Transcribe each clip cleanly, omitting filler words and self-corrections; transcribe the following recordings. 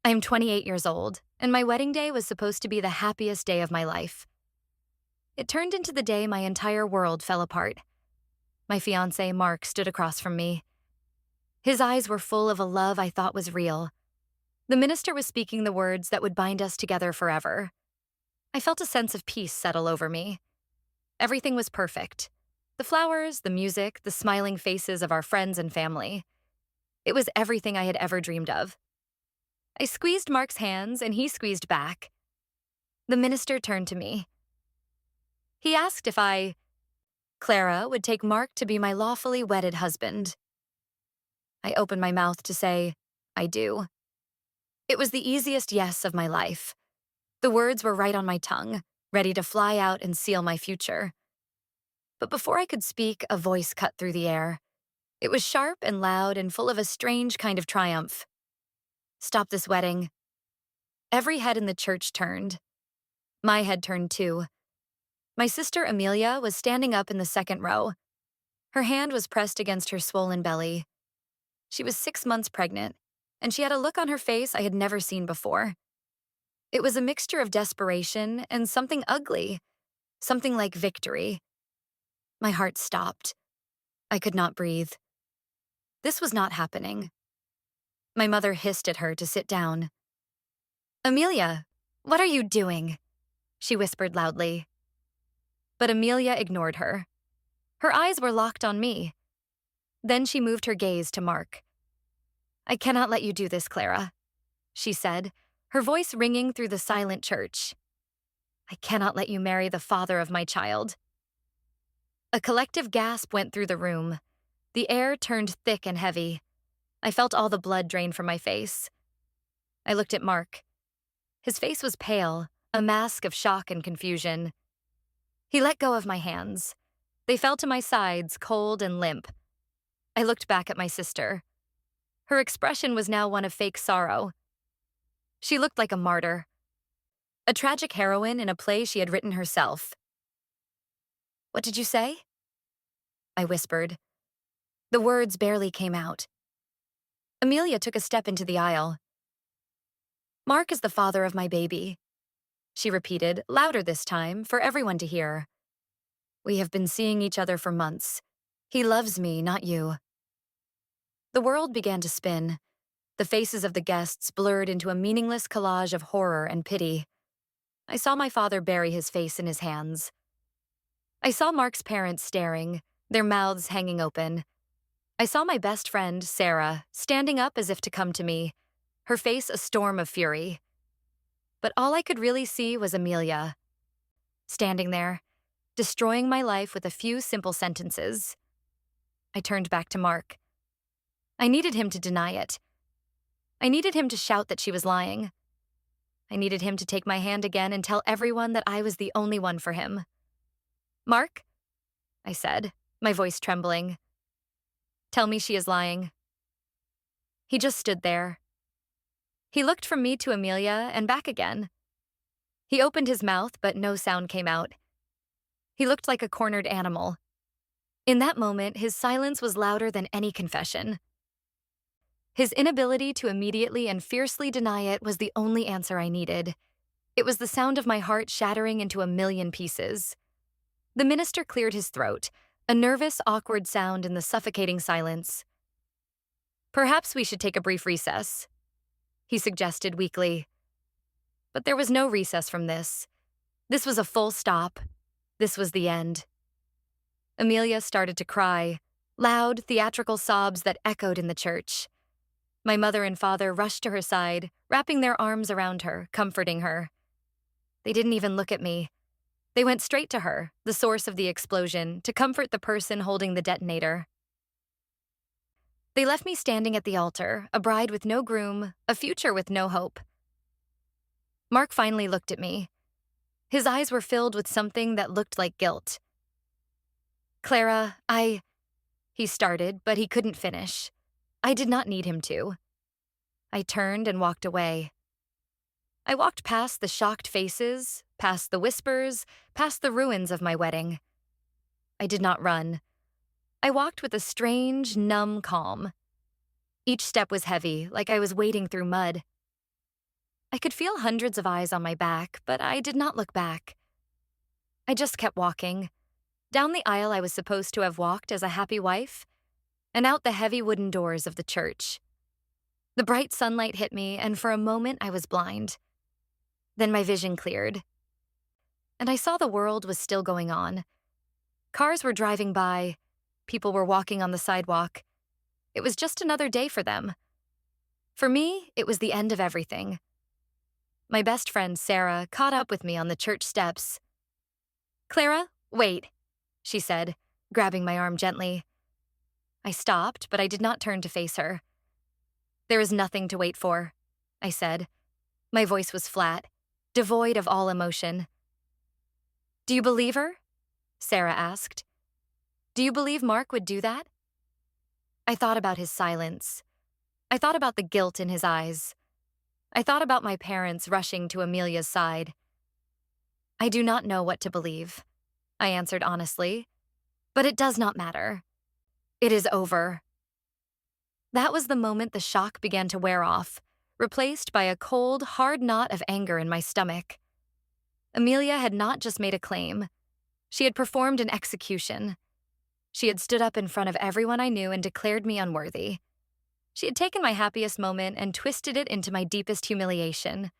I'm 28 years old, and my wedding day was supposed to be the happiest day of my life. It turned into the day my entire world fell apart. My fiancé, Mark, stood across from me. His eyes were full of a love I thought was real. The minister was speaking the words that would bind us together forever. I felt a sense of peace settle over me. Everything was perfect. The flowers, the music, the smiling faces of our friends and family. It was everything I had ever dreamed of. I squeezed Mark's hands, and he squeezed back. The minister turned to me. He asked if Clara, would take Mark to be my lawfully wedded husband. I opened my mouth to say, I do. It was the easiest yes of my life. The words were right on my tongue, ready to fly out and seal my future. But before I could speak, a voice cut through the air. It was sharp and loud and full of a strange kind of triumph. Stop this wedding. Every head in the church turned. My head turned too. My sister Amelia was standing up in the second row. Her hand was pressed against her swollen belly. She was 6 months pregnant, and she had a look on her face I had never seen before. It was a mixture of desperation and something ugly, something like victory. My heart stopped. I could not breathe. This was not happening. My mother hissed at her to sit down. Amelia, what are you doing? She whispered loudly. But Amelia ignored her. Her eyes were locked on me. Then she moved her gaze to Mark. I cannot let you do this, Clara, she said, her voice ringing through the silent church. I cannot let you marry the father of my child. A collective gasp went through the room. The air turned thick and heavy. I felt all the blood drain from my face. I looked at Mark. His face was pale, a mask of shock and confusion. He let go of my hands. They fell to my sides, cold and limp. I looked back at my sister. Her expression was now one of fake sorrow. She looked like a martyr, a tragic heroine in a play she had written herself. What did you say? I whispered. The words barely came out. Amelia took a step into the aisle. Mark is the father of my baby, she repeated, louder this time, for everyone to hear. We have been seeing each other for months. He loves me, not you. The world began to spin. The faces of the guests blurred into a meaningless collage of horror and pity. I saw my father bury his face in his hands. I saw Mark's parents staring, their mouths hanging open. I saw my best friend, Sarah, standing up as if to come to me, her face a storm of fury. But all I could really see was Amelia, standing there, destroying my life with a few simple sentences. I turned back to Mark. I needed him to deny it. I needed him to shout that she was lying. I needed him to take my hand again and tell everyone that I was the only one for him. Mark, I said, my voice trembling. Tell me she is lying. He just stood there. He looked from me to Amelia and back again. He opened his mouth, but no sound came out. He looked like a cornered animal. In that moment, his silence was louder than any confession. His inability to immediately and fiercely deny it was the only answer I needed. It was the sound of my heart shattering into a million pieces. The minister cleared his throat, a nervous, awkward sound in the suffocating silence. Perhaps we should take a brief recess, he suggested weakly. But there was no recess from this. This was a full stop. This was the end. Amelia started to cry, loud, theatrical sobs that echoed in the church. My mother and father rushed to her side, wrapping their arms around her, comforting her. They didn't even look at me. They went straight to her, the source of the explosion, to comfort the person holding the detonator. They left me standing at the altar, a bride with no groom, a future with no hope. Mark finally looked at me. His eyes were filled with something that looked like guilt. Clara, he started, but he couldn't finish. I did not need him to. I turned and walked away. I walked past the shocked faces, past the whispers, past the ruins of my wedding. I did not run. I walked with a strange, numb calm. Each step was heavy, like I was wading through mud. I could feel hundreds of eyes on my back, but I did not look back. I just kept walking, down the aisle I was supposed to have walked as a happy wife, and out the heavy wooden doors of the church. The bright sunlight hit me, and for a moment I was blind. Then my vision cleared, and I saw the world was still going on. Cars were driving by, people were walking on the sidewalk. It was just another day for them. For me, it was the end of everything. My best friend, Sarah, caught up with me on the church steps. "Clara, wait," she said, grabbing my arm gently. I stopped, but I did not turn to face her. "There is nothing to wait for," I said. My voice was flat, devoid of all emotion. "Do you believe her?" Sarah asked. "Do you believe Mark would do that?" I thought about his silence. I thought about the guilt in his eyes. I thought about my parents rushing to Amelia's side. "I do not know what to believe," I answered honestly, "but it does not matter. It is over." That was the moment the shock began to wear off, replaced by a cold, hard knot of anger in my stomach. Amelia had not just made a claim. She had performed an execution. She had stood up in front of everyone I knew and declared me unworthy. She had taken my happiest moment and twisted it into my deepest humiliation.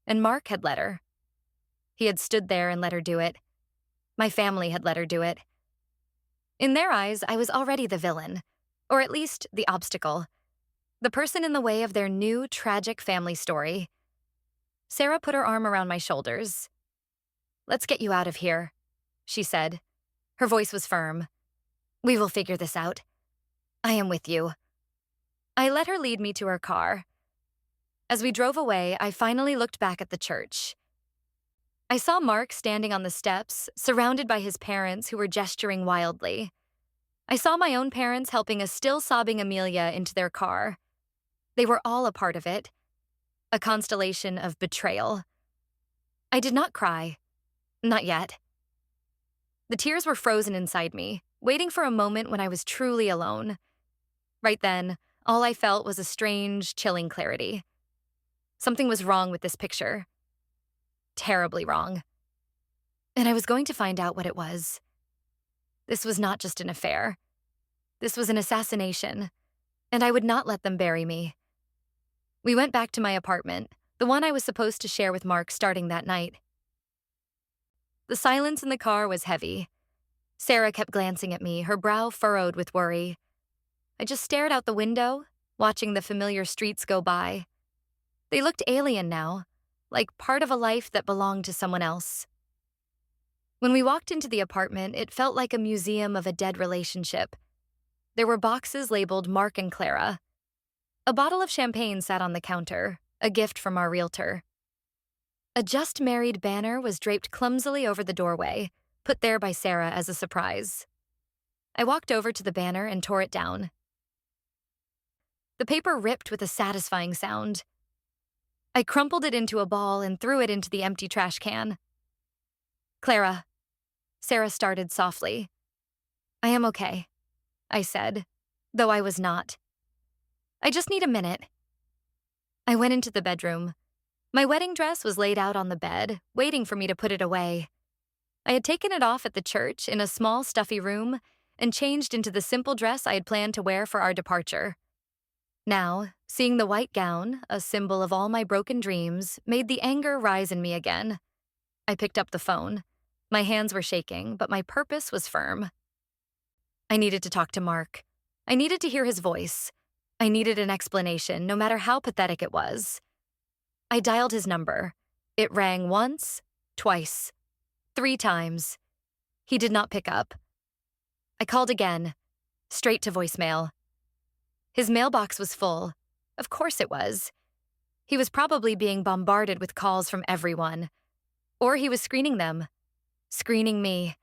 And Mark had let her. He had stood there and let her do it. My family had let her do it. In their eyes, I was already the villain, or at least the obstacle, the person in the way of their new, tragic family story. Sarah put her arm around my shoulders. "Let's get you out of here," she said. Her voice was firm. "We will figure this out. I am with you." I let her lead me to her car. As we drove away, I finally looked back at the church. I saw Mark standing on the steps, surrounded by his parents who were gesturing wildly. I saw my own parents helping a still-sobbing Amelia into their car. They were all a part of it, a constellation of betrayal. I did not cry. Not yet. The tears were frozen inside me, waiting for a moment when I was truly alone. Right then, all I felt was a strange, chilling clarity. Something was wrong with this picture. Terribly wrong. And I was going to find out what it was. This was not just an affair. This was an assassination, and I would not let them bury me. We went back to my apartment, the one I was supposed to share with Mark starting that night. The silence in the car was heavy. Sarah kept glancing at me, her brow furrowed with worry. I just stared out the window, watching the familiar streets go by. They looked alien now, like part of a life that belonged to someone else. When we walked into the apartment, it felt like a museum of a dead relationship. There were boxes labeled Mark and Clara. A bottle of champagne sat on the counter, a gift from our realtor. A just married banner was draped clumsily over the doorway, put there by Sarah as a surprise. I walked over to the banner and tore it down. The paper ripped with a satisfying sound. I crumpled it into a ball and threw it into the empty trash can. "Clara," Sarah started softly. "I am okay," I said, though I was not. "I just need a minute." I went into the bedroom. My wedding dress was laid out on the bed, waiting for me to put it away. I had taken it off at the church in a small, stuffy room and changed into the simple dress I had planned to wear for our departure. Now, seeing the white gown, a symbol of all my broken dreams, made the anger rise in me again. I picked up the phone. My hands were shaking, but my purpose was firm. I needed to talk to Mark. I needed to hear his voice. I needed an explanation, no matter how pathetic it was. I dialed his number. It rang once, twice, 3 times. He did not pick up. I called again, straight to voicemail. His mailbox was full. Of course it was. He was probably being bombarded with calls from everyone. Or he was screening them. Screening me.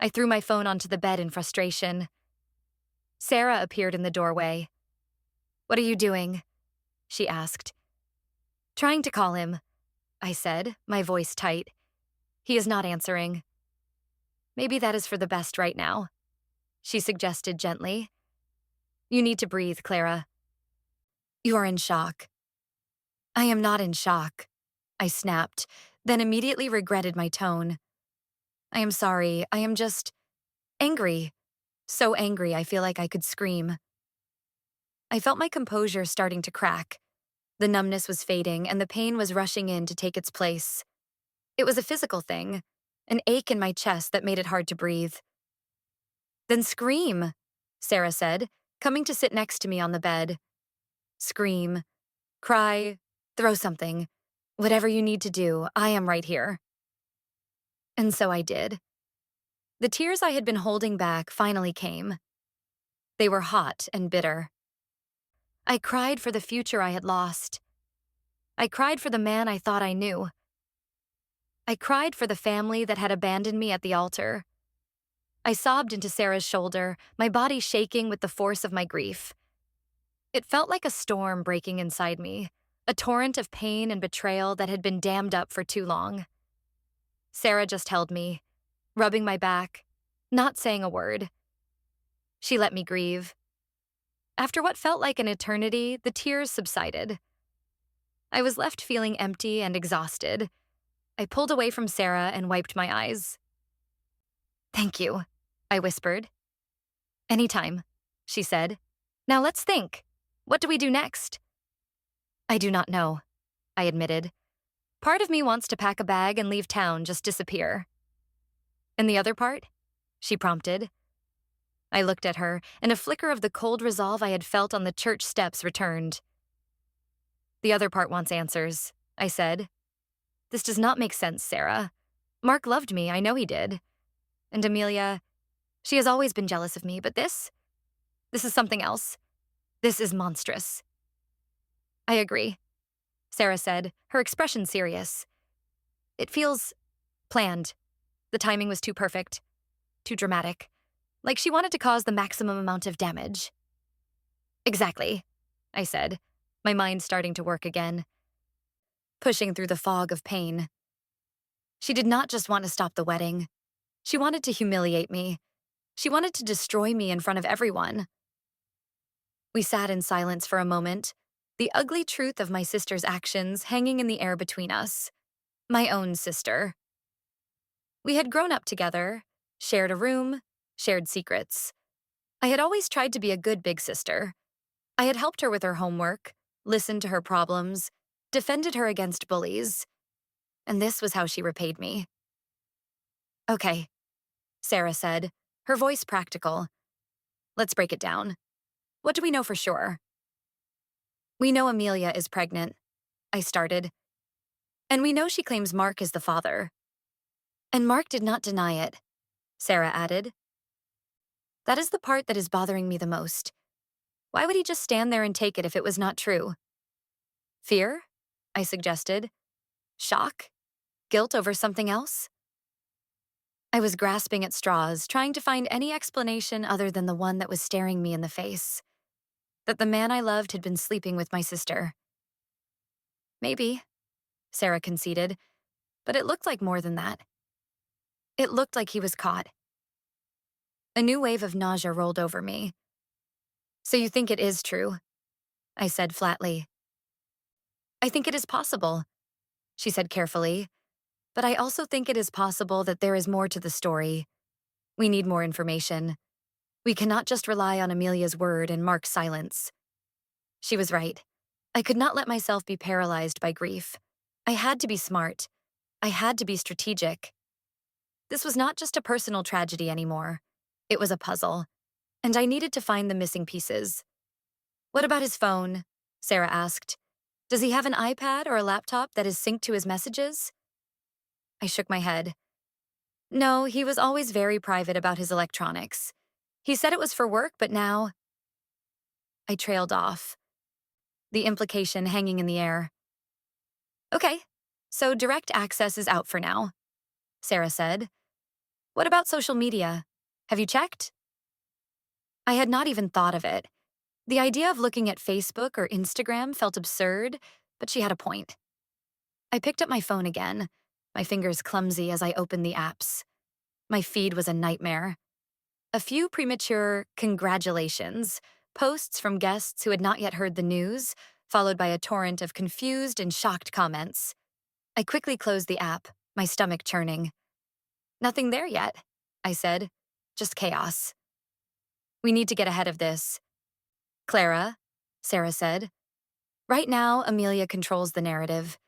I threw my phone onto the bed in frustration. Sarah appeared in the doorway. "What are you doing?" she asked. "Trying to call him," I said, my voice tight. "He is not answering." "Maybe that is for the best right now," she suggested gently. "You need to breathe, Clara. You are in shock." I am not in shock, I snapped, then immediately regretted my tone. I am sorry, I am just angry. So angry I feel like I could scream. I felt my composure starting to crack. The numbness was fading and the pain was rushing in to take its place. It was a physical thing, an ache in my chest that made it hard to breathe. Then scream, Sarah said, coming to sit next to me on the bed. Scream, cry, throw something. Whatever you need to do, I am right here. And so I did. The tears I had been holding back finally came. They were hot and bitter. I cried for the future I had lost. I cried for the man I thought I knew. I cried for the family that had abandoned me at the altar. I sobbed into Sarah's shoulder, my body shaking with the force of my grief. It felt like a storm breaking inside me, a torrent of pain and betrayal that had been dammed up for too long. Sarah just held me, rubbing my back, not saying a word. She let me grieve. After what felt like an eternity, the tears subsided. I was left feeling empty and exhausted. I pulled away from Sarah and wiped my eyes. "Thank you," I whispered. "Anytime," she said. "Now let's think. What do we do next?" "I do not know," I admitted. "Part of me wants to pack a bag and leave town, just disappear." "And the other part?" she prompted. I looked at her, and a flicker of the cold resolve I had felt on the church steps returned. "The other part wants answers," I said. "This does not make sense, Sarah. Mark loved me, I know he did. And Amelia, she has always been jealous of me, but this is something else. This is monstrous." "I agree," Sarah said, her expression serious. "It feels planned. The timing was too perfect, too dramatic, like she wanted to cause the maximum amount of damage." "Exactly," I said, my mind starting to work again, pushing through the fog of pain. She did not just want to stop the wedding. She wanted to humiliate me. She wanted to destroy me in front of everyone. We sat in silence for a moment, the ugly truth of my sister's actions hanging in the air between us. My own sister. We had grown up together, shared a room, shared secrets. I had always tried to be a good big sister. I had helped her with her homework, listened to her problems, defended her against bullies. And this was how she repaid me. "Okay," Sarah said, her voice practical. "Let's break it down. What do we know for sure?" "We know Amelia is pregnant," I started. "And we know she claims Mark is the father." "And Mark did not deny it," Sarah added. "That is the part that is bothering me the most. Why would he just stand there and take it if it was not true?" "Fear?" I suggested. "Shock? Guilt over something else?" I was grasping at straws, trying to find any explanation other than the one that was staring me in the face. That the man I loved had been sleeping with my sister. "Maybe," Sarah conceded, but it looked like more than that. It looked like he was caught. A new wave of nausea rolled over me. "So you think it is true?" I said flatly. "I think it is possible," she said carefully, "but I also think it is possible that there is more to the story. We need more information. We cannot just rely on Amelia's word and Mark's silence." She was right. I could not let myself be paralyzed by grief. I had to be smart. I had to be strategic. This was not just a personal tragedy anymore. It was a puzzle, and I needed to find the missing pieces. "What about his phone?" Sarah asked. "Does he have an iPad or a laptop that is synced to his messages?" I shook my head. "No, he was always very private about his electronics. He said it was for work, but now—" I trailed off, the implication hanging in the air. "Okay, so direct access is out for now," Sarah said. "What about social media? Have you checked?" I had not even thought of it. The idea of looking at Facebook or Instagram felt absurd, but she had a point. I picked up my phone again, my fingers clumsy as I opened the apps. My feed was a nightmare. A few premature congratulations, posts from guests who had not yet heard the news, followed by a torrent of confused and shocked comments. I quickly closed the app, my stomach churning. Nothing there yet, I said. Just chaos. We need to get ahead of this. Clara, Sarah said. Right now, Amelia controls the narrative.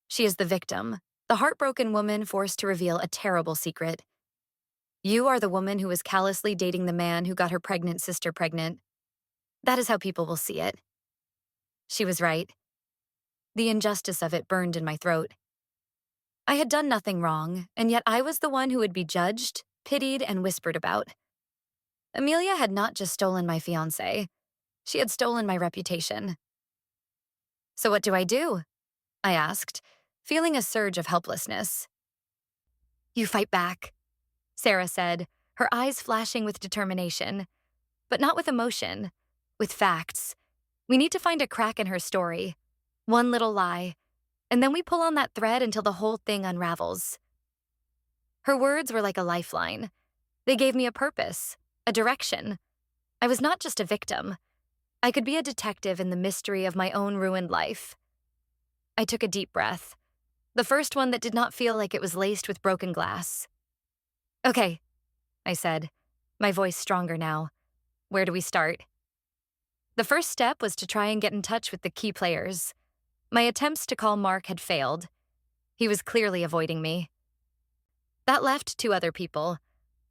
She is the victim, the heartbroken woman forced to reveal a terrible secret. You are the woman who was callously dating the man who got her pregnant sister pregnant. That is how people will see it. She was right. The injustice of it burned in my throat. I had done nothing wrong, and yet I was the one who would be judged, pitied, and whispered about. Amelia had not just stolen my fiancé. She had stolen my reputation. So what do? I asked, feeling a surge of helplessness. You fight back, Sarah said, her eyes flashing with determination. But not with emotion, with facts. We need to find a crack in her story. One little lie. And then we pull on that thread until the whole thing unravels. Her words were like a lifeline. They gave me a purpose, a direction. I was not just a victim. I could be a detective in the mystery of my own ruined life. I took a deep breath, the first one that did not feel like it was laced with broken glass. Okay, I said, my voice stronger now. Where do we start? The first step was to try and get in touch with the key players. My attempts to call Mark had failed. He was clearly avoiding me. That left two other people,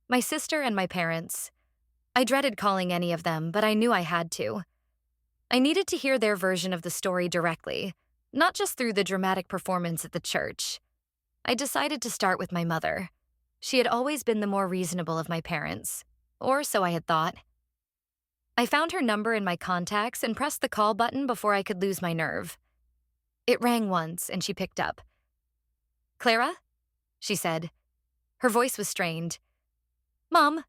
my sister and my parents. I dreaded calling any of them, but I knew I had to. I needed to hear their version of the story directly, not just through the dramatic performance at the church. I decided to start with my mother. She had always been the more reasonable of my parents, or so I had thought. I found her number in my contacts and pressed the call button before I could lose my nerve. It rang once, and she picked up. Clara? She said. Her voice was strained. Mom,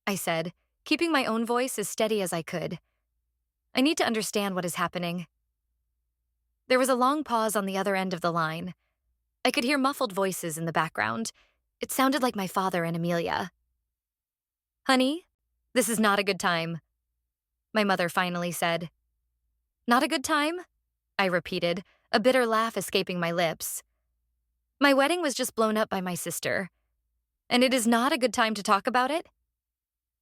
I said, keeping my own voice as steady as I could. I need to understand what is happening. There was a long pause on the other end of the line. I could hear muffled voices in the background. It sounded like my father and Amelia. Honey, this is not a good time, my mother finally said. Not a good time? I repeated, a bitter laugh escaping my lips. My wedding was just blown up by my sister. And it is not a good time to talk about it?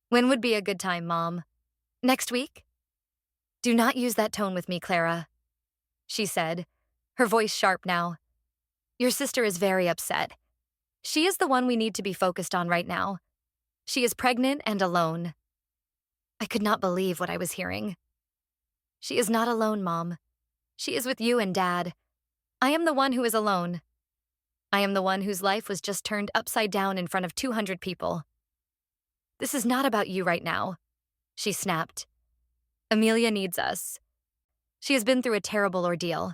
When would be a good time, Mom? Next week? Do not use that tone with me, Clara, she said, her voice sharp now. Your sister is very upset. She is the one we need to be focused on right now. She is pregnant and alone. I could not believe what I was hearing. She is not alone, Mom. She is with you and Dad. I am the one who is alone. I am the one whose life was just turned upside down in front of 200 people. This is not about you right now, she snapped. Amelia needs us. She has been through a terrible ordeal.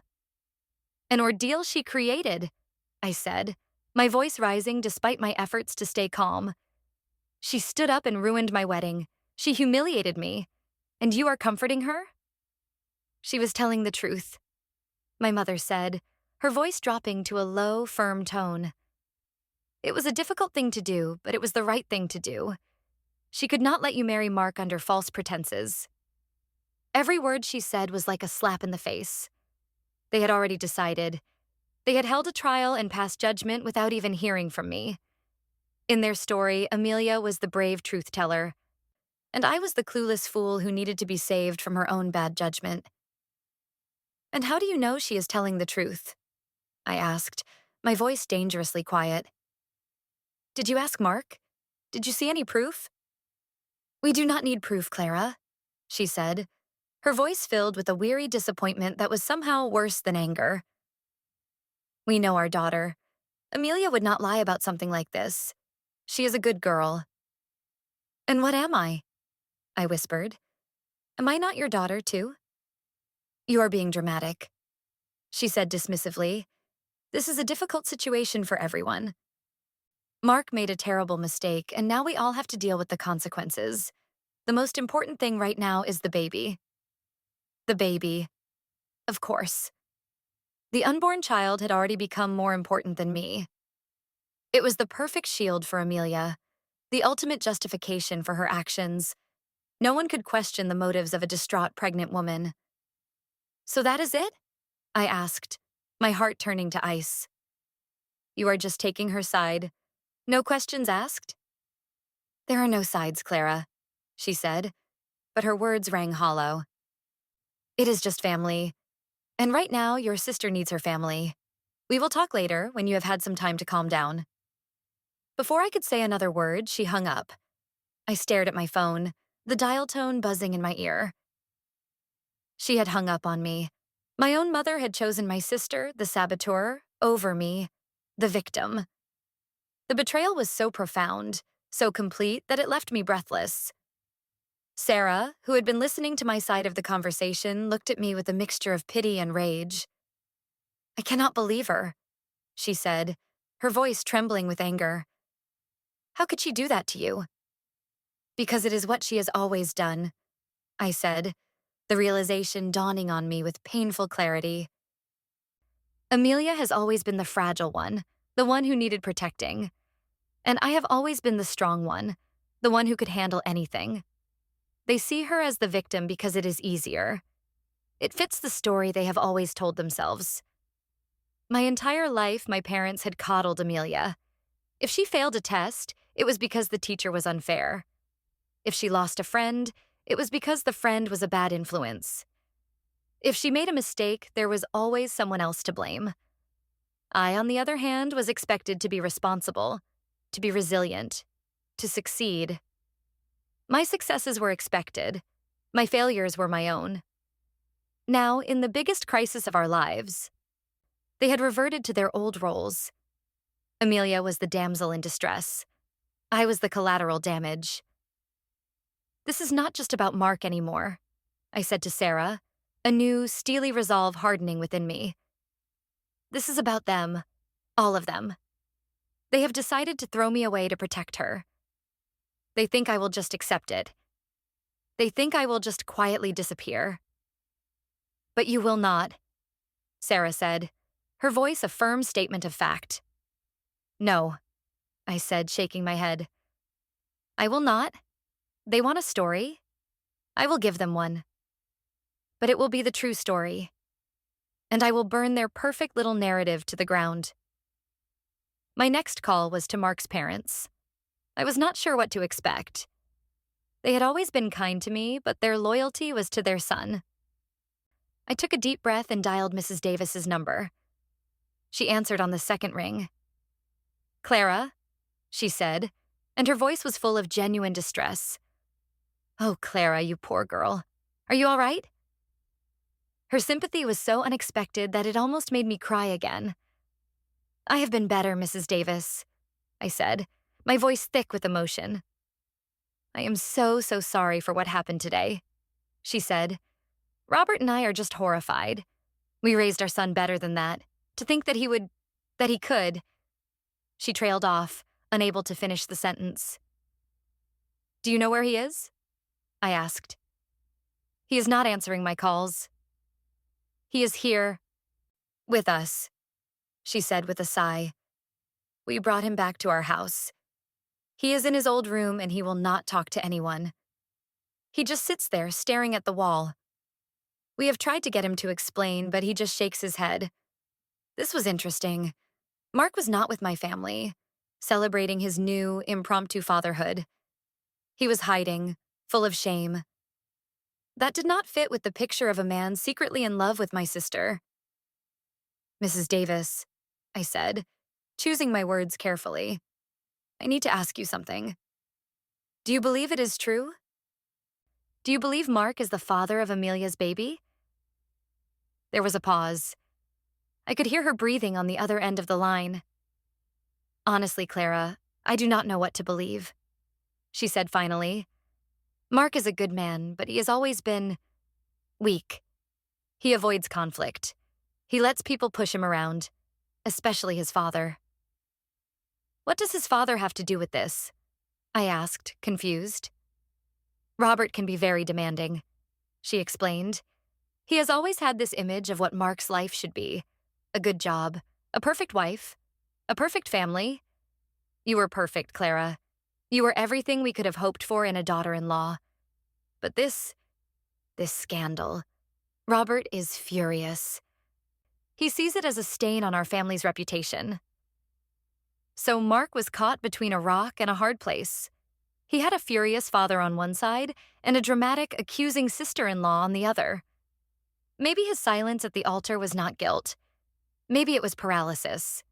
An ordeal she created, I said, my voice rising despite my efforts to stay calm. She stood up and ruined my wedding. She humiliated me. And you are comforting her? She was telling the truth, my mother said, her voice dropping to a low, firm tone. It was a difficult thing to do, but it was the right thing to do. She could not let you marry Mark under false pretenses. Every word she said was like a slap in the face. They had already decided. They had held a trial and passed judgment without even hearing from me. In their story, Amelia was the brave truth-teller, and I was the clueless fool who needed to be saved from her own bad judgment. And how do you know she is telling the truth? I asked, my voice dangerously quiet. Did you ask Mark? Did you see any proof? We do not need proof, Clara, she said, her voice filled with a weary disappointment that was somehow worse than anger. We know our daughter. Amelia would not lie about something like this. She is a good girl. And what am I? I whispered. Am I not your daughter, too? You are being dramatic, she said dismissively. This is a difficult situation for everyone. Mark made a terrible mistake, and now we all have to deal with the consequences. The most important thing right now is the baby. The baby. Of course. The unborn child had already become more important than me. It was the perfect shield for Amelia, the ultimate justification for her actions. No one could question the motives of a distraught pregnant woman. So that is it? I asked, my heart turning to ice. You are just taking her side. No questions asked? There are no sides, Clara, she said, but her words rang hollow. It is just family. And right now, your sister needs her family. We will talk later when you have had some time to calm down. Before I could say another word, she hung up. I stared at my phone, the dial tone buzzing in my ear. She had hung up on me. My own mother had chosen my sister, the saboteur, over me, the victim. The betrayal was so profound, so complete that it left me breathless. Sarah, who had been listening to my side of the conversation, looked at me with a mixture of pity and rage. I cannot believe her, she said, her voice trembling with anger. How could she do that to you? Because it is what she has always done, I said, the realization dawning on me with painful clarity. Amelia has always been the fragile one, the one who needed protecting. And I have always been the strong one, the one who could handle anything. They see her as the victim because it is easier. It fits the story they have always told themselves. My entire life, my parents had coddled Amelia. If she failed a test, it was because the teacher was unfair. If she lost a friend, it was because the friend was a bad influence. If she made a mistake, there was always someone else to blame. I, on the other hand, was expected to be responsible, to be resilient, to succeed. My successes were expected. My failures were my own. Now, in the biggest crisis of our lives, they had reverted to their old roles. Amelia was the damsel in distress. I was the collateral damage. This is not just about Mark anymore, I said to Sarah, a new, steely resolve hardening within me. This is about them, all of them. They have decided to throw me away to protect her. They think I will just accept it. They think I will just quietly disappear. But you will not, Sarah said, her voice a firm statement of fact. No, I said, shaking my head. I will not. They want a story. I will give them one. But it will be the true story. And I will burn their perfect little narrative to the ground. My next call was to Mark's parents. I was not sure what to expect. They had always been kind to me, but their loyalty was to their son. I took a deep breath and dialed Mrs. Davis's number. She answered on the second ring. Clara, she said, and her voice was full of genuine distress. Oh, Clara, you poor girl. Are you all right? Her sympathy was so unexpected that it almost made me cry again. I have been better, Mrs. Davis, I said, my voice thick with emotion. I am so sorry for what happened today, she said. Robert and I are just horrified. We raised our son better than that. To think that he could. She trailed off, unable to finish the sentence. Do you know where he is? I asked. He is not answering my calls. He is here, with us, she said with a sigh. We brought him back to our house. He is in his old room and he will not talk to anyone. He just sits there staring at the wall. We have tried to get him to explain, but he just shakes his head. This was interesting. Mark was not with my family, celebrating his new, impromptu fatherhood. He was hiding, full of shame. That did not fit with the picture of a man secretly in love with my sister. Mrs. Davis, I said, choosing my words carefully. I need to ask you something. Do you believe it is true? Do you believe Mark is the father of Amelia's baby? There was a pause. I could hear her breathing on the other end of the line. Honestly, Clara, I do not know what to believe, she said finally. Mark is a good man, but he has always been weak. He avoids conflict. He lets people push him around, especially his father. What does his father have to do with this? I asked, confused. Robert can be very demanding, she explained. He has always had this image of what Mark's life should be. A good job, a perfect wife, a perfect family. You were perfect, Clara. You were everything we could have hoped for in a daughter-in-law. But this scandal, Robert is furious. He sees it as a stain on our family's reputation. So Mark was caught between a rock and a hard place. He had a furious father on one side and a dramatic, accusing sister-in-law on the other. Maybe his silence at the altar was not guilt. Maybe it was paralysis.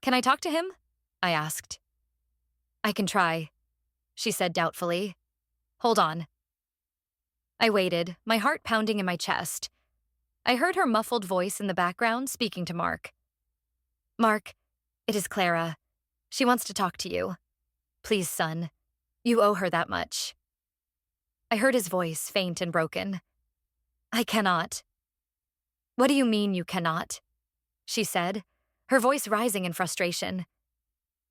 "Can I talk to him?" I asked. "I can try," she said doubtfully. "Hold on." I waited, my heart pounding in my chest. I heard her muffled voice in the background speaking to Mark. "Mark, it is Clara. She wants to talk to you. Please, son. You owe her that much." I heard his voice, faint and broken. "I cannot." "What do you mean you cannot?" she said, her voice rising in frustration.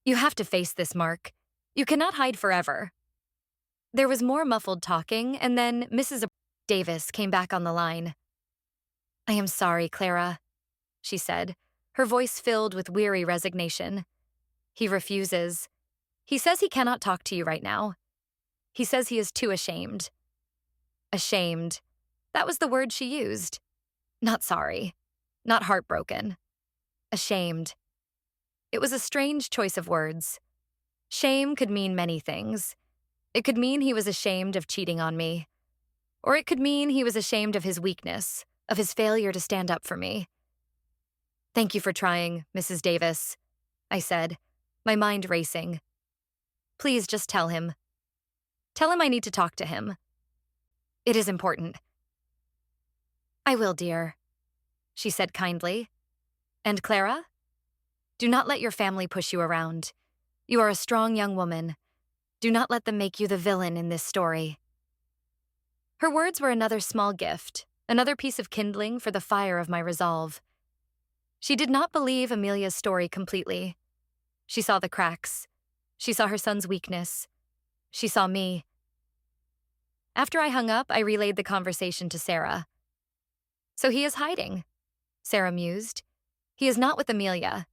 "You have to face this, Mark. You cannot hide forever." There was more muffled talking, and then Mrs. Davis came back on the line. "I am sorry, Clara," she said, her voice filled with weary resignation. "He refuses. He says he cannot talk to you right now. He says he is too ashamed." Ashamed. That was the word she used. Not sorry. Not heartbroken. Ashamed. It was a strange choice of words. Shame could mean many things. It could mean he was ashamed of cheating on me. Or it could mean he was ashamed of his weakness, of his failure to stand up for me. "Thank you for trying, Mrs. Davis," I said, my mind racing. "Please just tell him. Tell him I need to talk to him. It is important." "I will, dear," she said kindly. "And Clara? Do not let your family push you around. You are a strong young woman. Do not let them make you the villain in this story." Her words were another small gift, another piece of kindling for the fire of my resolve. She did not believe Amelia's story completely. She saw the cracks. She saw her son's weakness. She saw me. After I hung up, I relayed the conversation to Sarah. "So he is hiding," Sarah mused. "He is not with Amelia.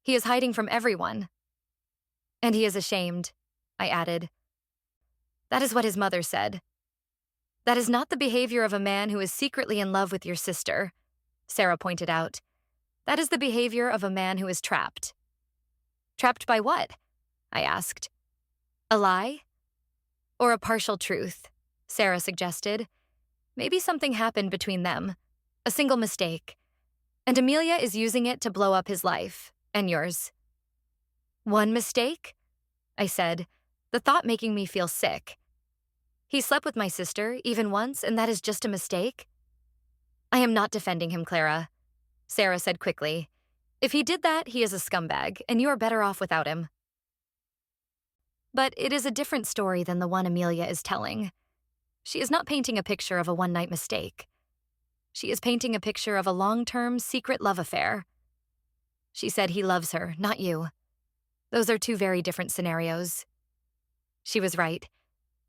He is hiding from everyone. And he is ashamed," I added. "That is what his mother said." "That is not the behavior of a man who is secretly in love with your sister," Sarah pointed out. "That is the behavior of a man who is trapped." "Trapped by what?" I asked. "A lie? Or a partial truth," Sarah suggested. "Maybe something happened between them. A single mistake. And Amelia is using it to blow up his life, and yours." "One mistake?" I said, the thought making me feel sick. "He slept with my sister, even once, and that is just a mistake?" "I am not defending him, Clara," Sarah said quickly. "If he did that, he is a scumbag, and you are better off without him." But it is a different story than the one Amelia is telling. She is not painting a picture of a one-night mistake. She is painting a picture of a long-term, secret love affair. She said he loves her, not you. Those are two very different scenarios. She was right.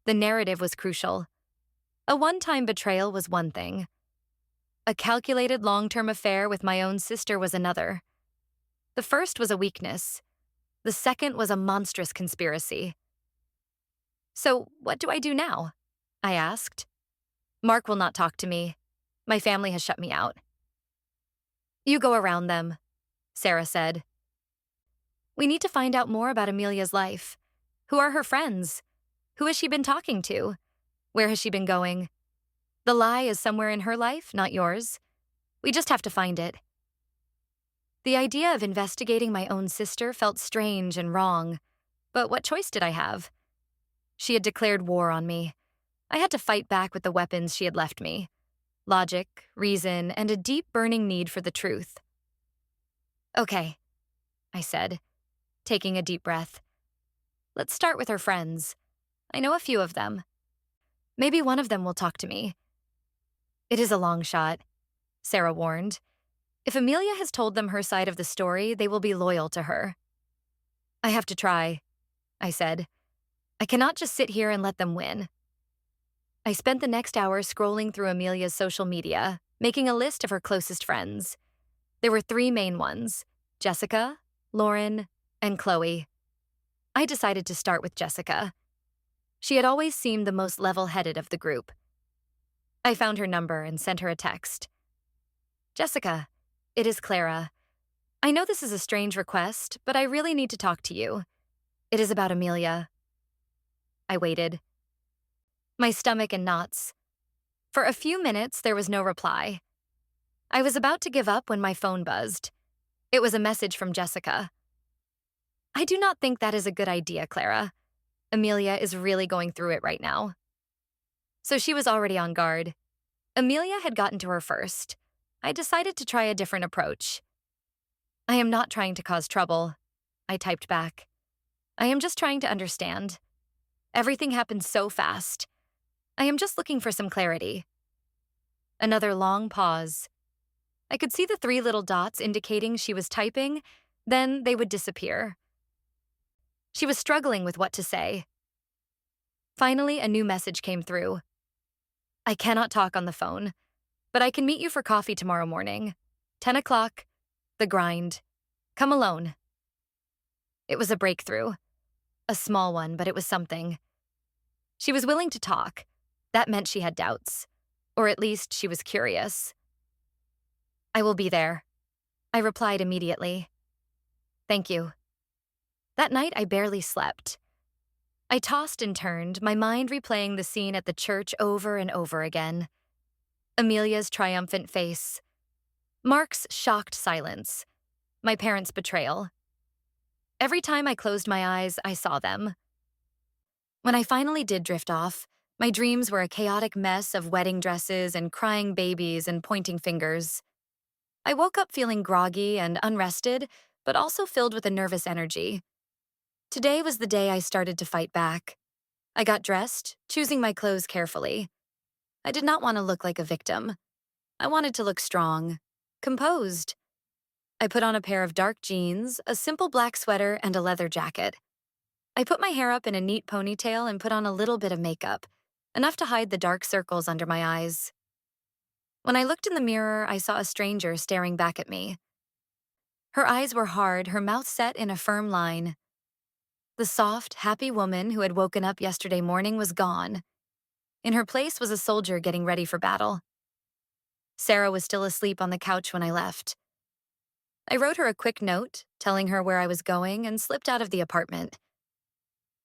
The narrative was crucial. A one-time betrayal was one thing. A calculated long-term affair with my own sister was another. The first was a weakness. The second was a monstrous conspiracy. "So what do I do now?" I asked. "Mark will not talk to me. My family has shut me out." "You go around them," Sarah said. "We need to find out more about Amelia's life. Who are her friends? Who has she been talking to? Where has she been going? The lie is somewhere in her life, not yours. We just have to find it." The idea of investigating my own sister felt strange and wrong, but what choice did I have? She had declared war on me. I had to fight back with the weapons she had left me: logic, reason, and a deep burning need for the truth. "Okay," I said, taking a deep breath. "Let's start with her friends. I know a few of them. Maybe one of them will talk to me." "It is a long shot," Sarah warned. "If Amelia has told them her side of the story, they will be loyal to her." "I have to try," I said. "I cannot just sit here and let them win." I spent the next hour scrolling through Amelia's social media, making a list of her closest friends. There were 3 main ones: Jessica, Lauren, and Chloe. I decided to start with Jessica. She had always seemed the most level-headed of the group. I found her number and sent her a text. Jessica, it is Clara. I know this is a strange request, but I really need to talk to you. It is about Amelia. I waited, my stomach in knots. For a few minutes, there was no reply. I was about to give up when my phone buzzed. It was a message from Jessica. I do not think that is a good idea, Clara. Amelia is really going through it right now. So she was already on guard. Amelia had gotten to her first. I decided to try a different approach. I am not trying to cause trouble, I typed back. I am just trying to understand. Everything happened so fast. I am just looking for some clarity. Another long pause. I could see the 3 little dots indicating she was typing, then they would disappear. She was struggling with what to say. Finally, a new message came through. I cannot talk on the phone, but I can meet you for coffee tomorrow morning. 10 o'clock, the grind. Come alone. It was a breakthrough. A small one, but it was something. She was willing to talk. That meant she had doubts. Or at least she was curious. I will be there. I replied immediately. Thank you. That night, I barely slept. I tossed and turned, my mind replaying the scene at the church over and over again. Amelia's triumphant face. Mark's shocked silence. My parents' betrayal. Every time I closed my eyes, I saw them. When I finally did drift off, my dreams were a chaotic mess of wedding dresses and crying babies and pointing fingers. I woke up feeling groggy and unrested, but also filled with a nervous energy. Today was the day I started to fight back. I got dressed, choosing my clothes carefully. I did not want to look like a victim. I wanted to look strong, composed. I put on a pair of dark jeans, a simple black sweater, and a leather jacket. I put my hair up in a neat ponytail and put on a little bit of makeup, enough to hide the dark circles under my eyes. When I looked in the mirror, I saw a stranger staring back at me. Her eyes were hard, her mouth set in a firm line. The soft, happy woman who had woken up yesterday morning was gone. In her place was a soldier getting ready for battle. Sarah was still asleep on the couch when I left. I wrote her a quick note, telling her where I was going, and slipped out of the apartment.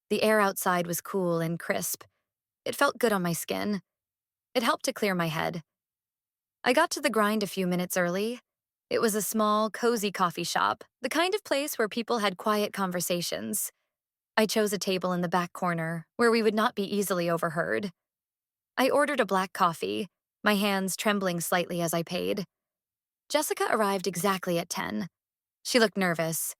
The air outside was cool and crisp. It felt good on my skin. It helped to clear my head. I got to the grind a few minutes early. It was a small, cozy coffee shop, the kind of place where people had quiet conversations. I chose a table in the back corner, where we would not be easily overheard. I ordered a black coffee, my hands trembling slightly as I paid. Jessica arrived exactly at 10. She looked nervous,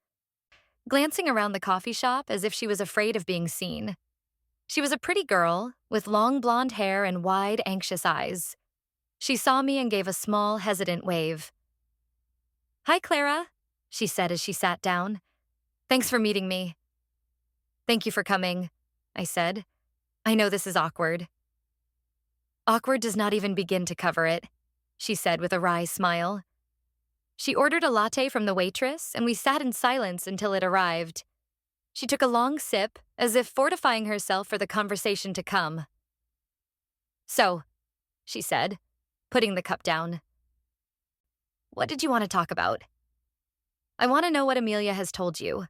glancing around the coffee shop as if she was afraid of being seen. She was a pretty girl, with long blonde hair and wide, anxious eyes. She saw me and gave a small, hesitant wave. Hi, Clara, she said as she sat down. Thanks for meeting me. Thank you for coming, I said. I know this is awkward. Awkward does not even begin to cover it, she said with a wry smile. She ordered a latte from the waitress, and we sat in silence until it arrived. She took a long sip, as if fortifying herself for the conversation to come. So, she said, putting the cup down. What did you want to talk about? I want to know what Amelia has told you,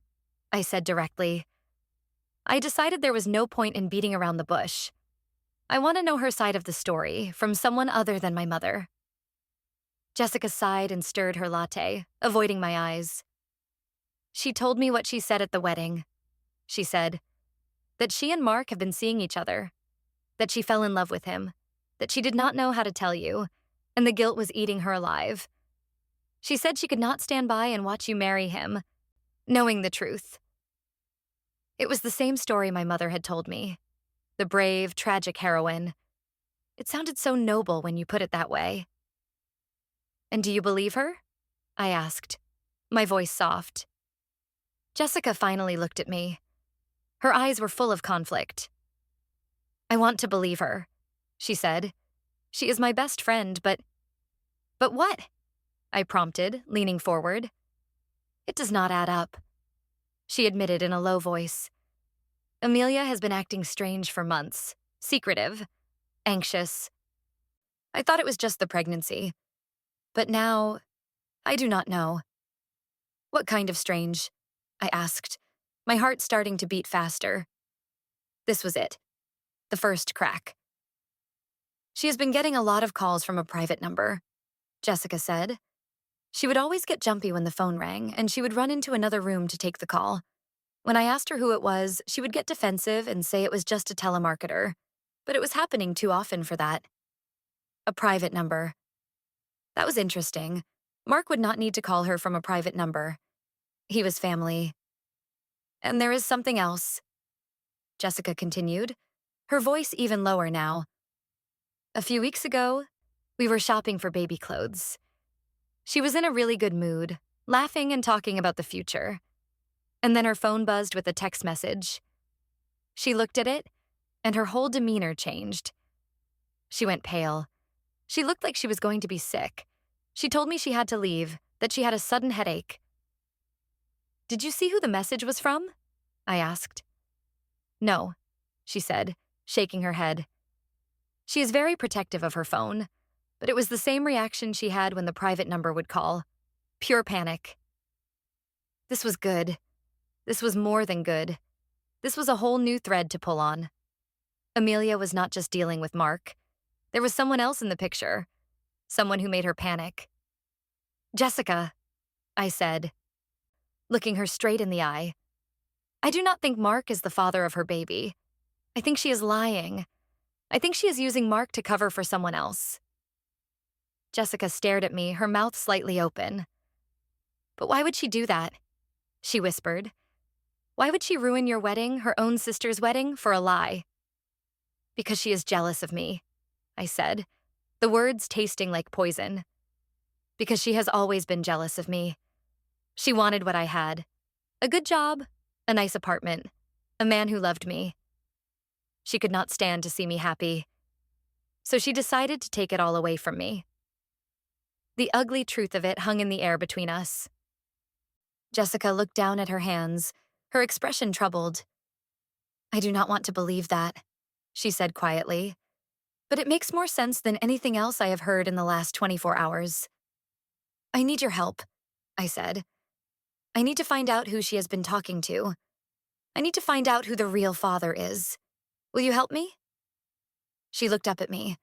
I said directly. I decided there was no point in beating around the bush. I want to know her side of the story, from someone other than my mother. Jessica sighed and stirred her latte, avoiding my eyes. She told me what she said at the wedding, she said. That she and Mark have been seeing each other. That she fell in love with him. That she did not know how to tell you, and the guilt was eating her alive. She said she could not stand by and watch you marry him, knowing the truth. It was the same story my mother had told me. The brave, tragic heroine. It sounded so noble when you put it that way. And do you believe her? I asked, my voice soft. Jessica finally looked at me. Her eyes were full of conflict. I want to believe her, she said. She is my best friend, but... But what? I prompted, leaning forward. It does not add up, she admitted in a low voice. Amelia has been acting strange for months, secretive, anxious. I thought it was just the pregnancy. But now, I do not know. What kind of strange? I asked, my heart starting to beat faster. This was it. The first crack. She has been getting a lot of calls from a private number, Jessica said. She would always get jumpy when the phone rang, and she would run into another room to take the call. When I asked her who it was, she would get defensive and say it was just a telemarketer, but it was happening too often for that. A private number. That was interesting. Mark would not need to call her from a private number. He was family. And there is something else, Jessica continued, her voice even lower now. A few weeks ago, we were shopping for baby clothes. She was in a really good mood, laughing and talking about the future. And then her phone buzzed with a text message. She looked at it, and her whole demeanor changed. She went pale. She looked like she was going to be sick. She told me she had to leave, that she had a sudden headache. Did you see who the message was from? I asked. No, she said, shaking her head. She is very protective of her phone, but it was the same reaction she had when the private number would call. Pure panic. This was good. This was more than good. This was a whole new thread to pull on. Amelia was not just dealing with Mark. There was someone else in the picture. Someone who made her panic. Jessica, I said, looking her straight in the eye. I do not think Mark is the father of her baby. I think she is lying. I think she is using Mark to cover for someone else. Jessica stared at me, her mouth slightly open. But why would she do that? She whispered. Why would she ruin your wedding, her own sister's wedding, for a lie? Because she is jealous of me, I said, the words tasting like poison. Because she has always been jealous of me. She wanted what I had. A good job, a nice apartment, a man who loved me. She could not stand to see me happy. So she decided to take it all away from me. The ugly truth of it hung in the air between us. Jessica looked down at her hands, her expression troubled. I do not want to believe that, she said quietly. But it makes more sense than anything else I have heard in the last 24 hours. I need your help, I said. I need to find out who she has been talking to. I need to find out who the real father is. Will you help me? She looked up at me,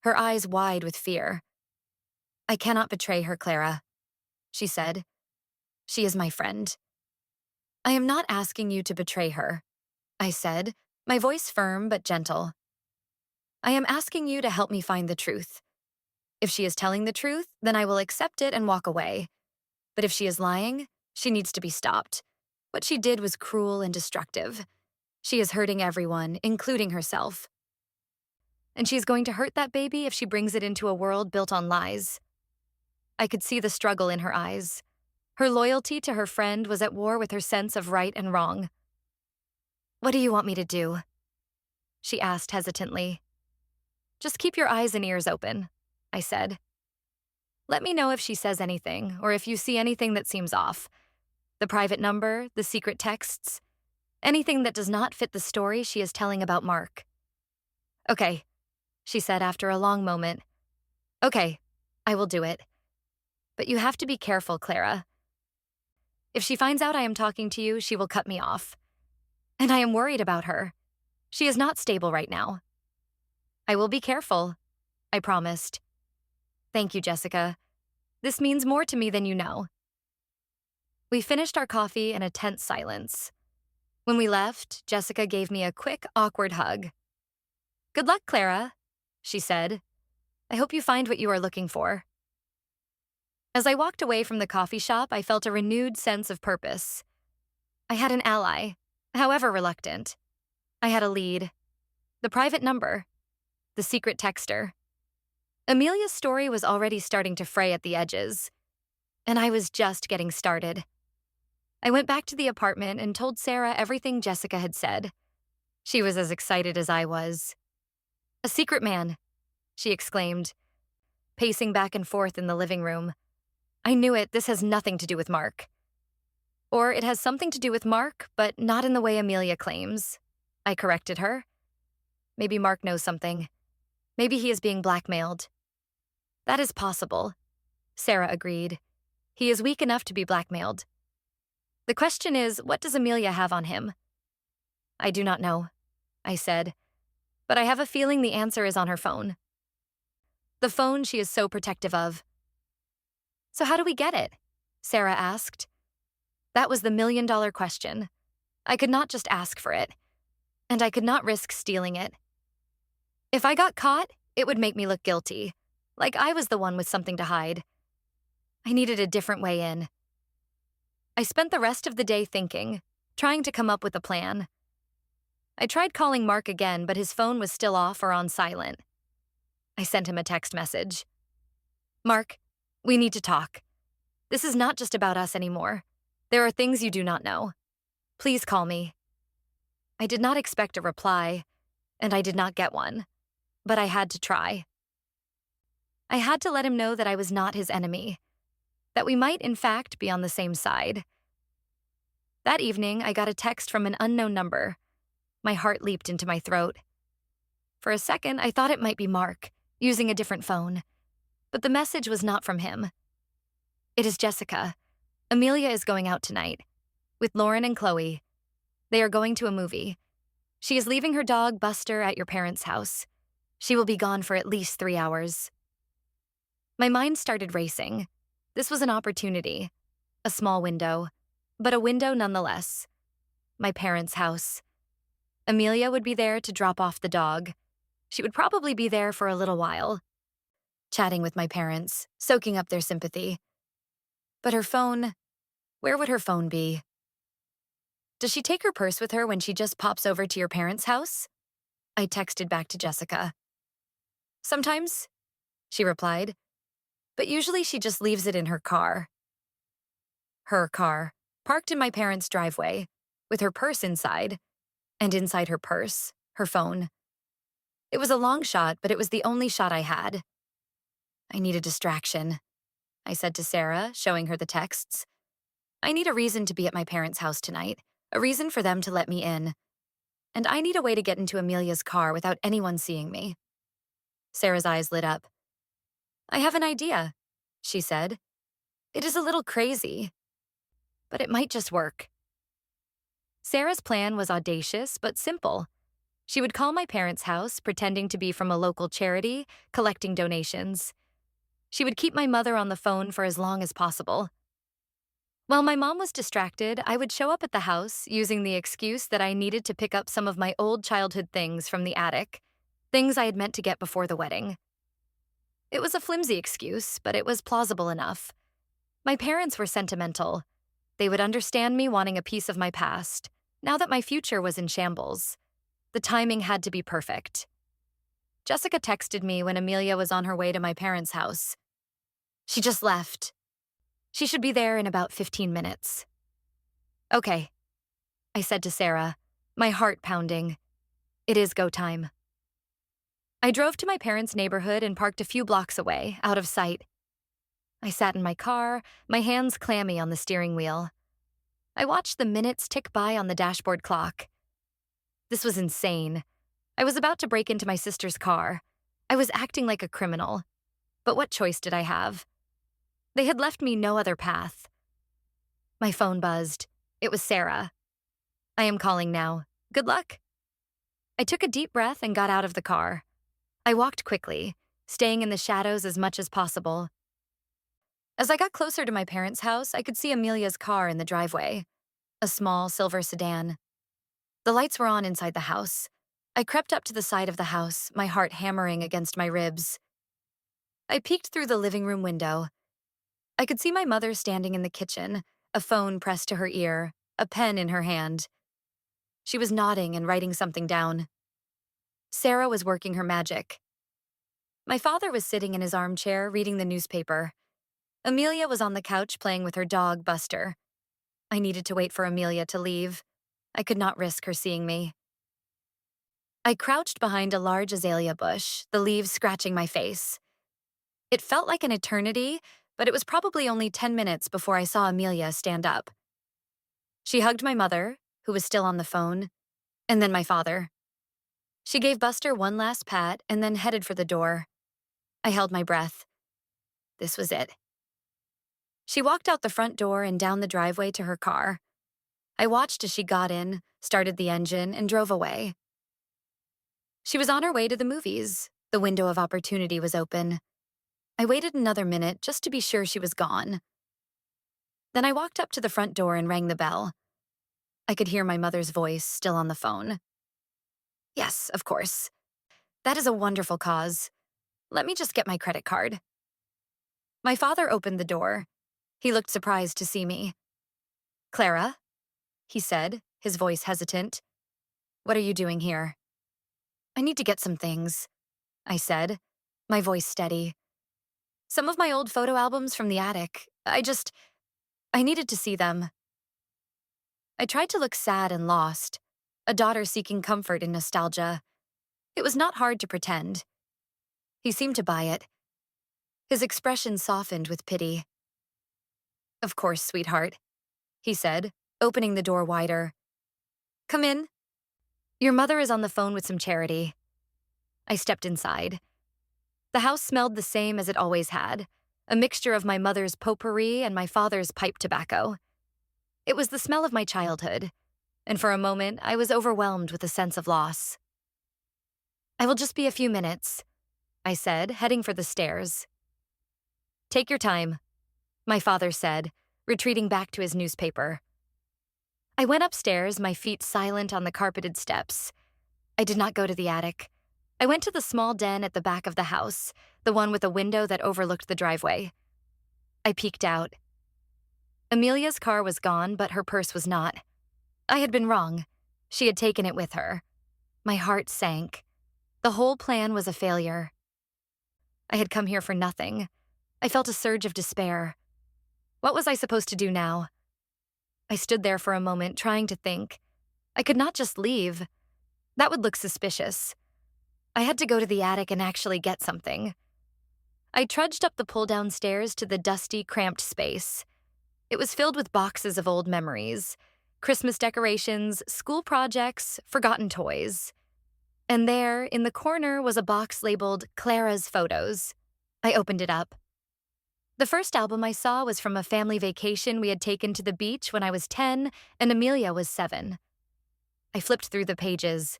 her eyes wide with fear. I cannot betray her, Clara, she said. She is my friend. I am not asking you to betray her, I said, my voice firm but gentle. I am asking you to help me find the truth. If she is telling the truth, then I will accept it and walk away. But if she is lying, she needs to be stopped. What she did was cruel and destructive. She is hurting everyone, including herself. And she's going to hurt that baby if she brings it into a world built on lies. I could see the struggle in her eyes. Her loyalty to her friend was at war with her sense of right and wrong. What do you want me to do? She asked hesitantly. Just keep your eyes and ears open, I said. Let me know if she says anything, or if you see anything that seems off. The private number, the secret texts, anything that does not fit the story she is telling about Mark. Okay, she said after a long moment. Okay, I will do it. But you have to be careful, Clara. If she finds out I am talking to you, she will cut me off. And I am worried about her. She is not stable right now. I will be careful, I promised. Thank you, Jessica. This means more to me than you know. We finished our coffee in a tense silence. When we left, Jessica gave me a quick, awkward hug. Good luck, Clara, she said. I hope you find what you are looking for. As I walked away from the coffee shop, I felt a renewed sense of purpose. I had an ally, however reluctant. I had a lead. The private number. The secret texter. Amelia's story was already starting to fray at the edges, and I was just getting started. I went back to the apartment and told Sarah everything Jessica had said. She was as excited as I was. A secret man, she exclaimed, pacing back and forth in the living room. I knew it, this has nothing to do with Mark. Or it has something to do with Mark, but not in the way Amelia claims. I corrected her. Maybe Mark knows something. Maybe he is being blackmailed. That is possible, Sarah agreed. He is weak enough to be blackmailed. The question is, what does Amelia have on him? I do not know, I said, but I have a feeling the answer is on her phone. The phone she is so protective of. So how do we get it? Sarah asked. That was the million-dollar question. I could not just ask for it, and I could not risk stealing it. If I got caught, it would make me look guilty, like I was the one with something to hide. I needed a different way in. I spent the rest of the day thinking, trying to come up with a plan. I tried calling Mark again, but his phone was still off or on silent. I sent him a text message. Mark, we need to talk. This is not just about us anymore. There are things you do not know. Please call me. I did not expect a reply, and I did not get one, but I had to try. I had to let him know that I was not his enemy, that we might, in fact, be on the same side. That evening, I got a text from an unknown number. My heart leaped into my throat. For a second, I thought it might be Mark, using a different phone, but the message was not from him. It is Jessica. Amelia is going out tonight, with Lauren and Chloe. They are going to a movie. She is leaving her dog, Buster, at your parents' house. She will be gone for at least 3 hours. My mind started racing. This was an opportunity. A small window, but a window nonetheless. My parents' house. Amelia would be there to drop off the dog. She would probably be there for a little while, chatting with my parents, soaking up their sympathy. But her phone, where would her phone be? Does she take her purse with her when she just pops over to your parents' house? I texted back to Jessica. Sometimes, she replied, but usually she just leaves it in her car. Her car, parked in my parents' driveway, with her purse inside, and inside her purse, her phone. It was a long shot, but it was the only shot I had. I need a distraction, I said to Sarah, showing her the texts. I need a reason to be at my parents' house tonight, a reason for them to let me in. And I need a way to get into Amelia's car without anyone seeing me. Sarah's eyes lit up. I have an idea, she said. It is a little crazy, but it might just work. Sarah's plan was audacious but simple. She would call my parents' house, pretending to be from a local charity, collecting donations. She would keep my mother on the phone for as long as possible. While my mom was distracted, I would show up at the house using the excuse that I needed to pick up some of my old childhood things from the attic, things I had meant to get before the wedding. It was a flimsy excuse, but it was plausible enough. My parents were sentimental. They would understand me wanting a piece of my past, now that my future was in shambles. The timing had to be perfect. Jessica texted me when Amelia was on her way to my parents' house. She just left. She should be there in about 15 minutes. Okay, I said to Sarah, my heart pounding. It is go time. I drove to my parents' neighborhood and parked a few blocks away, out of sight. I sat in my car, my hands clammy on the steering wheel. I watched the minutes tick by on the dashboard clock. This was insane. I was about to break into my sister's car. I was acting like a criminal. But what choice did I have? They had left me no other path. My phone buzzed. It was Sarah. I am calling now. Good luck. I took a deep breath and got out of the car. I walked quickly, staying in the shadows as much as possible. As I got closer to my parents' house, I could see Amelia's car in the driveway, a small silver sedan. The lights were on inside the house. I crept up to the side of the house, my heart hammering against my ribs. I peeked through the living room window. I could see my mother standing in the kitchen, a phone pressed to her ear, a pen in her hand. She was nodding and writing something down. Sarah was working her magic. My father was sitting in his armchair reading the newspaper. Amelia was on the couch playing with her dog, Buster. I needed to wait for Amelia to leave. I could not risk her seeing me. I crouched behind a large azalea bush, the leaves scratching my face. It felt like an eternity, but it was probably only 10 minutes before I saw Amelia stand up. She hugged my mother, who was still on the phone, and then my father. She gave Buster one last pat and then headed for the door. I held my breath. This was it. She walked out the front door and down the driveway to her car. I watched as she got in, started the engine, and drove away. She was on her way to the movies. The window of opportunity was open. I waited another minute just to be sure she was gone. Then I walked up to the front door and rang the bell. I could hear my mother's voice, still on the phone. Yes, of course. That is a wonderful cause. Let me just get my credit card. My father opened the door. He looked surprised to see me. Clara, he said, his voice hesitant. What are you doing here? I need to get some things, I said, my voice steady. Some of my old photo albums from the attic. I needed to see them. I tried to look sad and lost, a daughter seeking comfort in nostalgia. It was not hard to pretend. He seemed to buy it. His expression softened with pity. Of course, sweetheart, he said, opening the door wider. Come in. Your mother is on the phone with some charity. I stepped inside. The house smelled the same as it always had, a mixture of my mother's potpourri and my father's pipe tobacco. It was the smell of my childhood, and for a moment I was overwhelmed with a sense of loss. I will just be a few minutes, I said, heading for the stairs. Take your time, my father said, retreating back to his newspaper. I went upstairs, my feet silent on the carpeted steps. I did not go to the attic. I went to the small den at the back of the house, the one with a window that overlooked the driveway. I peeked out. Amelia's car was gone, but her purse was not. I had been wrong. She had taken it with her. My heart sank. The whole plan was a failure. I had come here for nothing. I felt a surge of despair. What was I supposed to do now? I stood there for a moment, trying to think. I could not just leave. That would look suspicious. I had to go to the attic and actually get something. I trudged up the pull-down stairs to the dusty, cramped space. It was filled with boxes of old memories, Christmas decorations, school projects, forgotten toys. And there, in the corner, was a box labeled Clara's Photos. I opened it up. The first album I saw was from a family vacation we had taken to the beach when I was 10 and Amelia was 7. I flipped through the pages.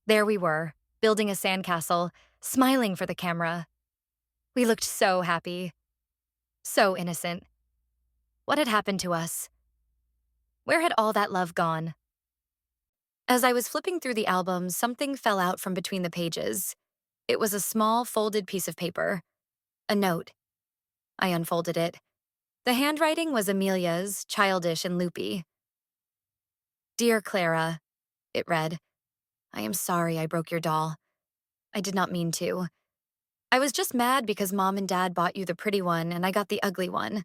There we were, building a sandcastle, smiling for the camera. We looked so happy. So innocent. What had happened to us? Where had all that love gone? As I was flipping through the album, something fell out from between the pages. It was a small, folded piece of paper. A note. I unfolded it. The handwriting was Amelia's, childish and loopy. Dear Clara, it read, I am sorry I broke your doll. I did not mean to. I was just mad because Mom and Dad bought you the pretty one and I got the ugly one.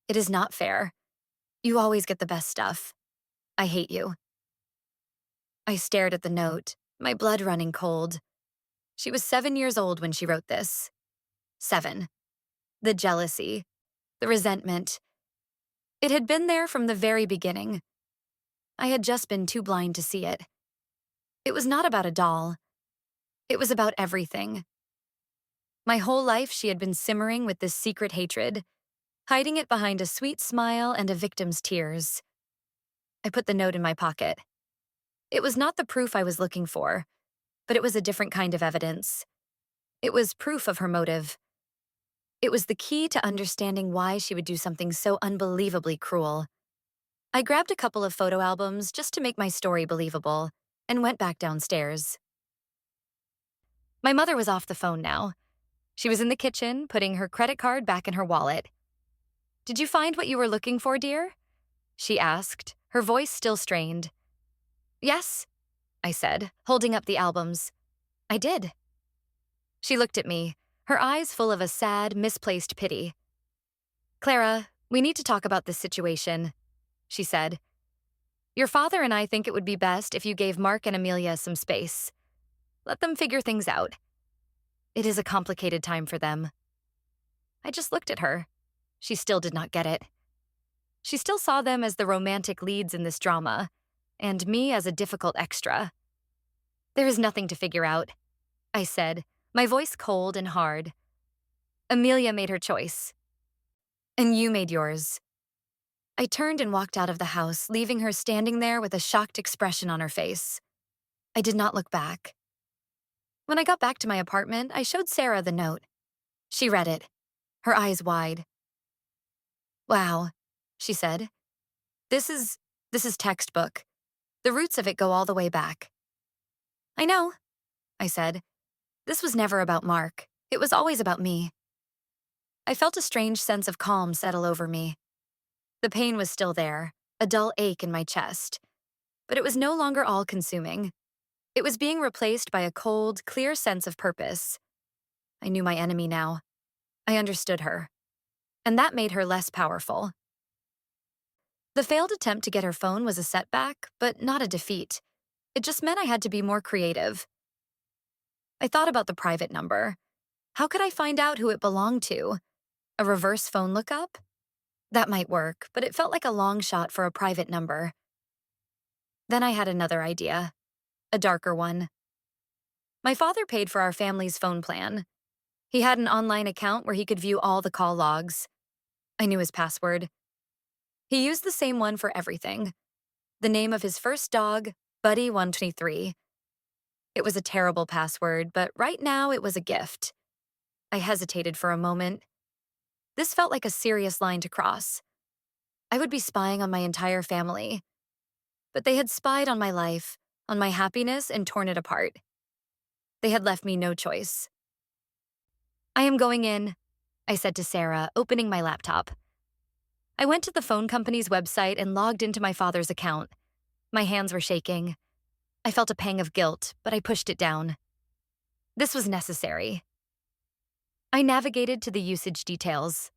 It is not fair. You always get the best stuff. I hate you. I stared at the note, my blood running cold. She was 7 years old when she wrote this. 7. The jealousy, the resentment. It had been there from the very beginning. I had just been too blind to see it. It was not about a doll. It was about everything. My whole life she had been simmering with this secret hatred, hiding it behind a sweet smile and a victim's tears. I put the note in my pocket. It was not the proof I was looking for, but it was a different kind of evidence. It was proof of her motive. It was the key to understanding why she would do something so unbelievably cruel. I grabbed a couple of photo albums just to make my story believable and went back downstairs. My mother was off the phone now. She was in the kitchen, putting her credit card back in her wallet. Did you find what you were looking for, dear? She asked, her voice still strained. Yes, I said, holding up the albums. I did. She looked at me, her eyes full of a sad, misplaced pity. Clara, we need to talk about this situation, she said. Your father and I think it would be best if you gave Mark and Amelia some space. Let them figure things out. It is a complicated time for them. I just looked at her. She still did not get it. She still saw them as the romantic leads in this drama, and me as a difficult extra. There is nothing to figure out, I said, my voice cold and hard. Amelia made her choice. And you made yours. I turned and walked out of the house, leaving her standing there with a shocked expression on her face. I did not look back. When I got back to my apartment, I showed Sarah the note. She read it, her eyes wide. Wow, she said. This is textbook. The roots of it go all the way back. I know, I said. This was never about Mark. It was always about me. I felt a strange sense of calm settle over me. The pain was still there, a dull ache in my chest. But it was no longer all-consuming. It was being replaced by a cold, clear sense of purpose. I knew my enemy now. I understood her. And that made her less powerful. The failed attempt to get her phone was a setback, but not a defeat. It just meant I had to be more creative. I thought about the private number. How could I find out who it belonged to? A reverse phone lookup? That might work, but it felt like a long shot for a private number. Then I had another idea, a darker one. My father paid for our family's phone plan. He had an online account where he could view all the call logs. I knew his password. He used the same one for everything. The name of his first dog, Buddy123. It was a terrible password, but right now it was a gift. I hesitated for a moment. This felt like a serious line to cross. I would be spying on my entire family. But they had spied on my life, on my happiness, and torn it apart. They had left me no choice. I am going in, I said to Sarah, opening my laptop. I went to the phone company's website and logged into my father's account. My hands were shaking. I felt a pang of guilt, but I pushed it down. This was necessary. I navigated to the usage details.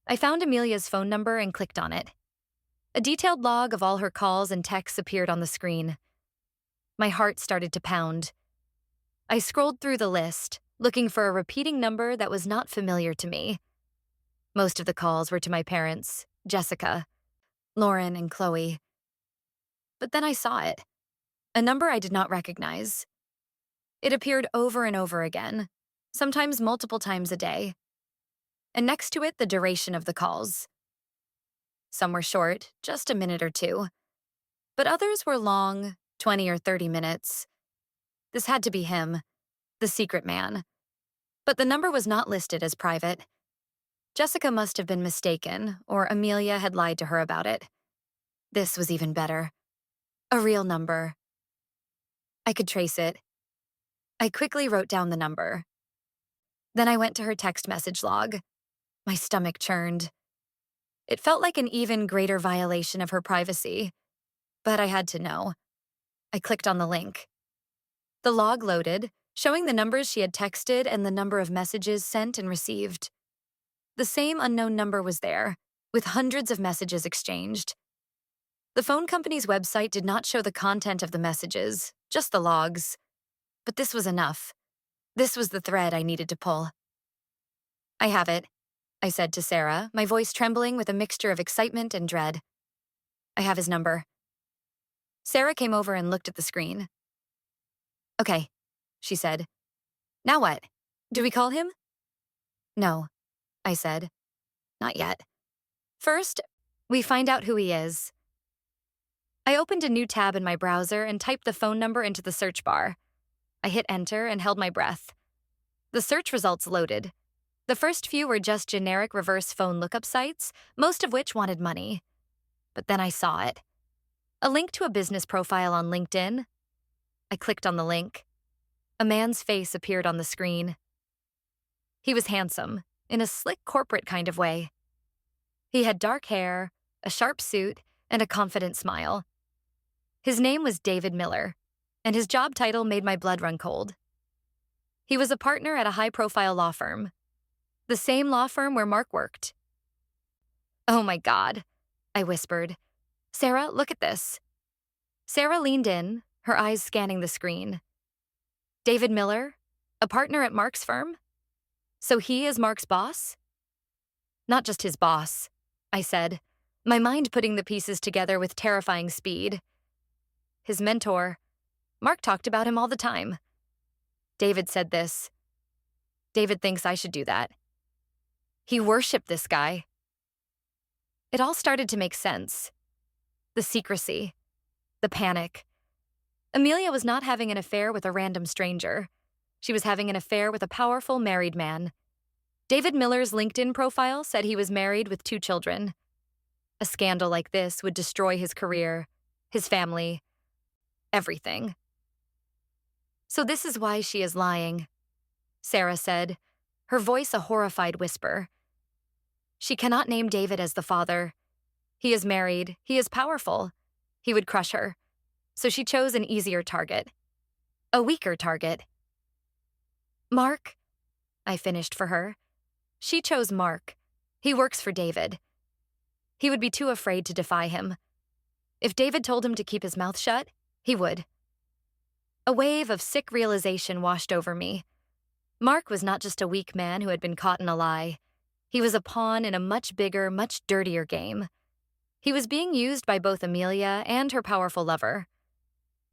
I found Amelia's phone number and clicked on it. A detailed log of all her calls and texts appeared on the screen. My heart started to pound. I scrolled through the list, looking for a repeating number that was not familiar to me. Most of the calls were to my parents, Jessica, Lauren, and Chloe. But then I saw it. A number I did not recognize. It appeared over and over again, sometimes multiple times a day. And next to it, the duration of the calls. Some were short, just a minute or two. But others were long, 20 or 30 minutes. This had to be him, the secret man. But the number was not listed as private. Jessica must have been mistaken, or Amelia had lied to her about it. This was even better. A real number. I could trace it. I quickly wrote down the number. Then I went to her text message log. My stomach churned. It felt like an even greater violation of her privacy. But I had to know. I clicked on the link. The log loaded, showing the numbers she had texted and the number of messages sent and received. The same unknown number was there, with hundreds of messages exchanged. The phone company's website did not show the content of the messages, just the logs. But this was enough. This was the thread I needed to pull. I have it, I said to Sarah, my voice trembling with a mixture of excitement and dread. I have his number. Sarah came over and looked at the screen. Okay, she said. Now what? Do we call him? No, I said. Not yet. First, we find out who he is. I opened a new tab in my browser and typed the phone number into the search bar. I hit enter and held my breath. The search results loaded. The first few were just generic reverse phone lookup sites, most of which wanted money. But then I saw it. A link to a business profile on LinkedIn. I clicked on the link. A man's face appeared on the screen. He was handsome, in a slick corporate kind of way. He had dark hair, a sharp suit, and a confident smile. His name was David Miller, and his job title made my blood run cold. He was a partner at a high-profile law firm, the same law firm where Mark worked. Oh my God, I whispered. Sarah, look at this. Sarah leaned in, her eyes scanning the screen. David Miller, a partner at Mark's firm? So he is Mark's boss? Not just his boss, I said, my mind putting the pieces together with terrifying speed. His mentor. Mark talked about him all the time. David said this. David thinks I should do that. He worshipped this guy. It all started to make sense. The secrecy, the panic. Amelia was not having an affair with a random stranger. She was having an affair with a powerful married man. David Miller's LinkedIn profile said he was married with 2 children. A scandal like this would destroy his career, his family, everything. So this is why she is lying, Sarah said, her voice a horrified whisper. She cannot name David as the father. He is married, he is powerful. He would crush her. So she chose an easier target. A weaker target. Mark, I finished for her. She chose Mark. He works for David. He would be too afraid to defy him. If David told him to keep his mouth shut, he would. A wave of sick realization washed over me. Mark was not just a weak man who had been caught in a lie. He was a pawn in a much bigger, much dirtier game. He was being used by both Amelia and her powerful lover.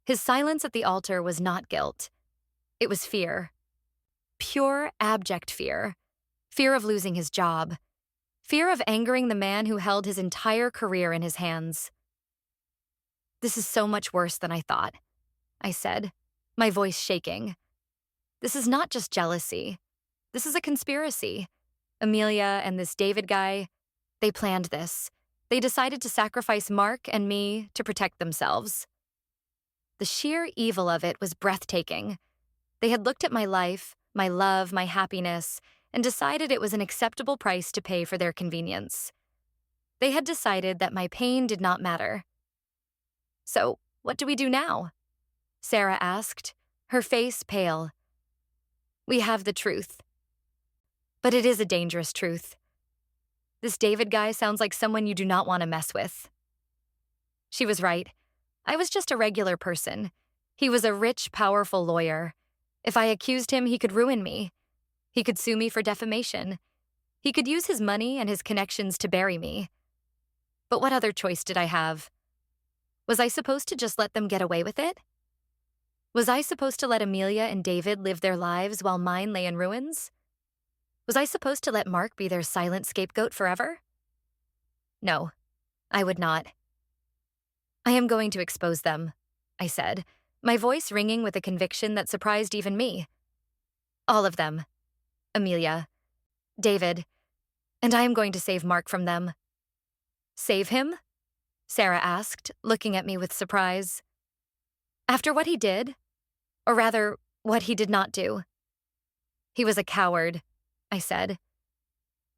His silence at the altar was not guilt. It was fear. Pure, abject fear. Fear of losing his job. Fear of angering the man who held his entire career in his hands. This is so much worse than I thought, I said, my voice shaking. This is not just jealousy. This is a conspiracy. Amelia and this David guy, they planned this. They decided to sacrifice Mark and me to protect themselves. The sheer evil of it was breathtaking. They had looked at my life, my love, my happiness, and decided it was an acceptable price to pay for their convenience. They had decided that my pain did not matter. So, what do we do now? Sarah asked, her face pale. We have the truth. But it is a dangerous truth. This David guy sounds like someone you do not want to mess with. She was right. I was just a regular person. He was a rich, powerful lawyer. If I accused him, he could ruin me. He could sue me for defamation. He could use his money and his connections to bury me. But what other choice did I have? Was I supposed to just let them get away with it? Was I supposed to let Amelia and David live their lives while mine lay in ruins? Was I supposed to let Mark be their silent scapegoat forever? No, I would not. I am going to expose them, I said, my voice ringing with a conviction that surprised even me. All of them. Amelia, David, and I am going to save Mark from them. Save him? Sarah asked, looking at me with surprise. After what he did, or rather, what he did not do. He was a coward, I said.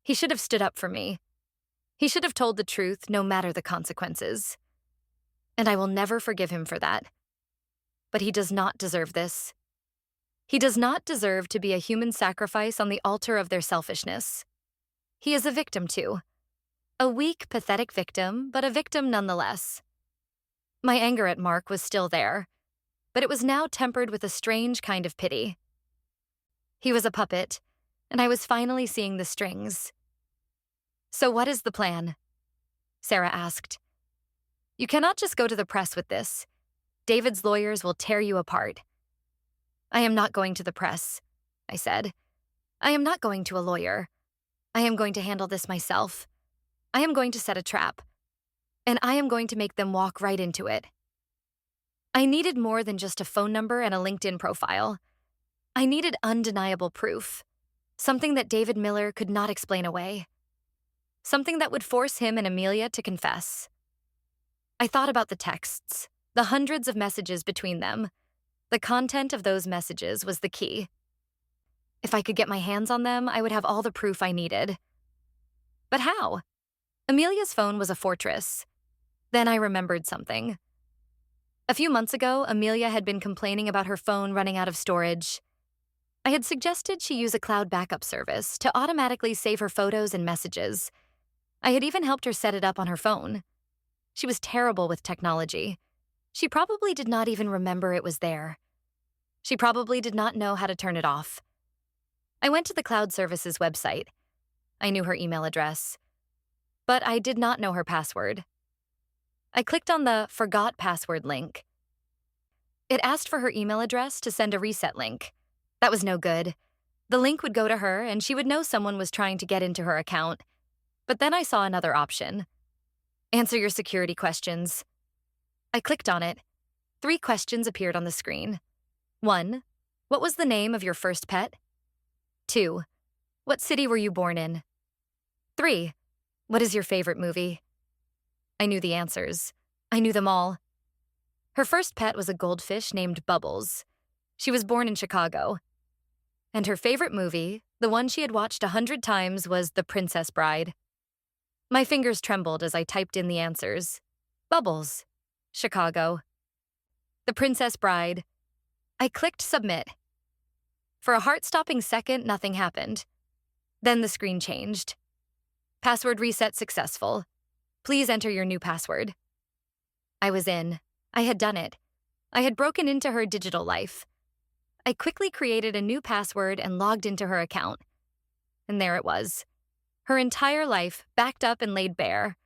He should have stood up for me. He should have told the truth, no matter the consequences. And I will never forgive him for that. But he does not deserve this. He does not deserve to be a human sacrifice on the altar of their selfishness. He is a victim too. A weak, pathetic victim, but a victim nonetheless. My anger at Mark was still there, but it was now tempered with a strange kind of pity. He was a puppet, and I was finally seeing the strings. So what is the plan? Sarah asked. You cannot just go to the press with this. David's lawyers will tear you apart. I am not going to the press, I said. I am not going to a lawyer. I am going to handle this myself. I am going to set a trap. And I am going to make them walk right into it. I needed more than just a phone number and a LinkedIn profile. I needed undeniable proof. Something that David Miller could not explain away. Something that would force him and Amelia to confess. I thought about the texts, the hundreds of messages between them. The content of those messages was the key. If I could get my hands on them, I would have all the proof I needed. But how? Amelia's phone was a fortress. Then I remembered something. A few months ago, Amelia had been complaining about her phone running out of storage. I had suggested she use a cloud backup service to automatically save her photos and messages. I had even helped her set it up on her phone. She was terrible with technology. She probably did not even remember it was there. She probably did not know how to turn it off. I went to the cloud services website. I knew her email address, but I did not know her password. I clicked on the Forgot Password link. It asked for her email address to send a reset link. That was no good. The link would go to her, and she would know someone was trying to get into her account. But then I saw another option. Answer your security questions. I clicked on it. 3 questions appeared on the screen. 1. What was the name of your first pet? 2. What city were you born in? 3. What is your favorite movie? I knew the answers. I knew them all. Her first pet was a goldfish named Bubbles. She was born in Chicago. And her favorite movie, the one she had watched 100 times, was The Princess Bride. My fingers trembled as I typed in the answers. Bubbles. Chicago. The Princess Bride. I clicked submit. For a heart-stopping second, nothing happened. Then the screen changed. Password reset successful. Please enter your new password. I was in. I had done it. I had broken into her digital life. I quickly created a new password and logged into her account. And there it was. Her entire life backed up and laid bare.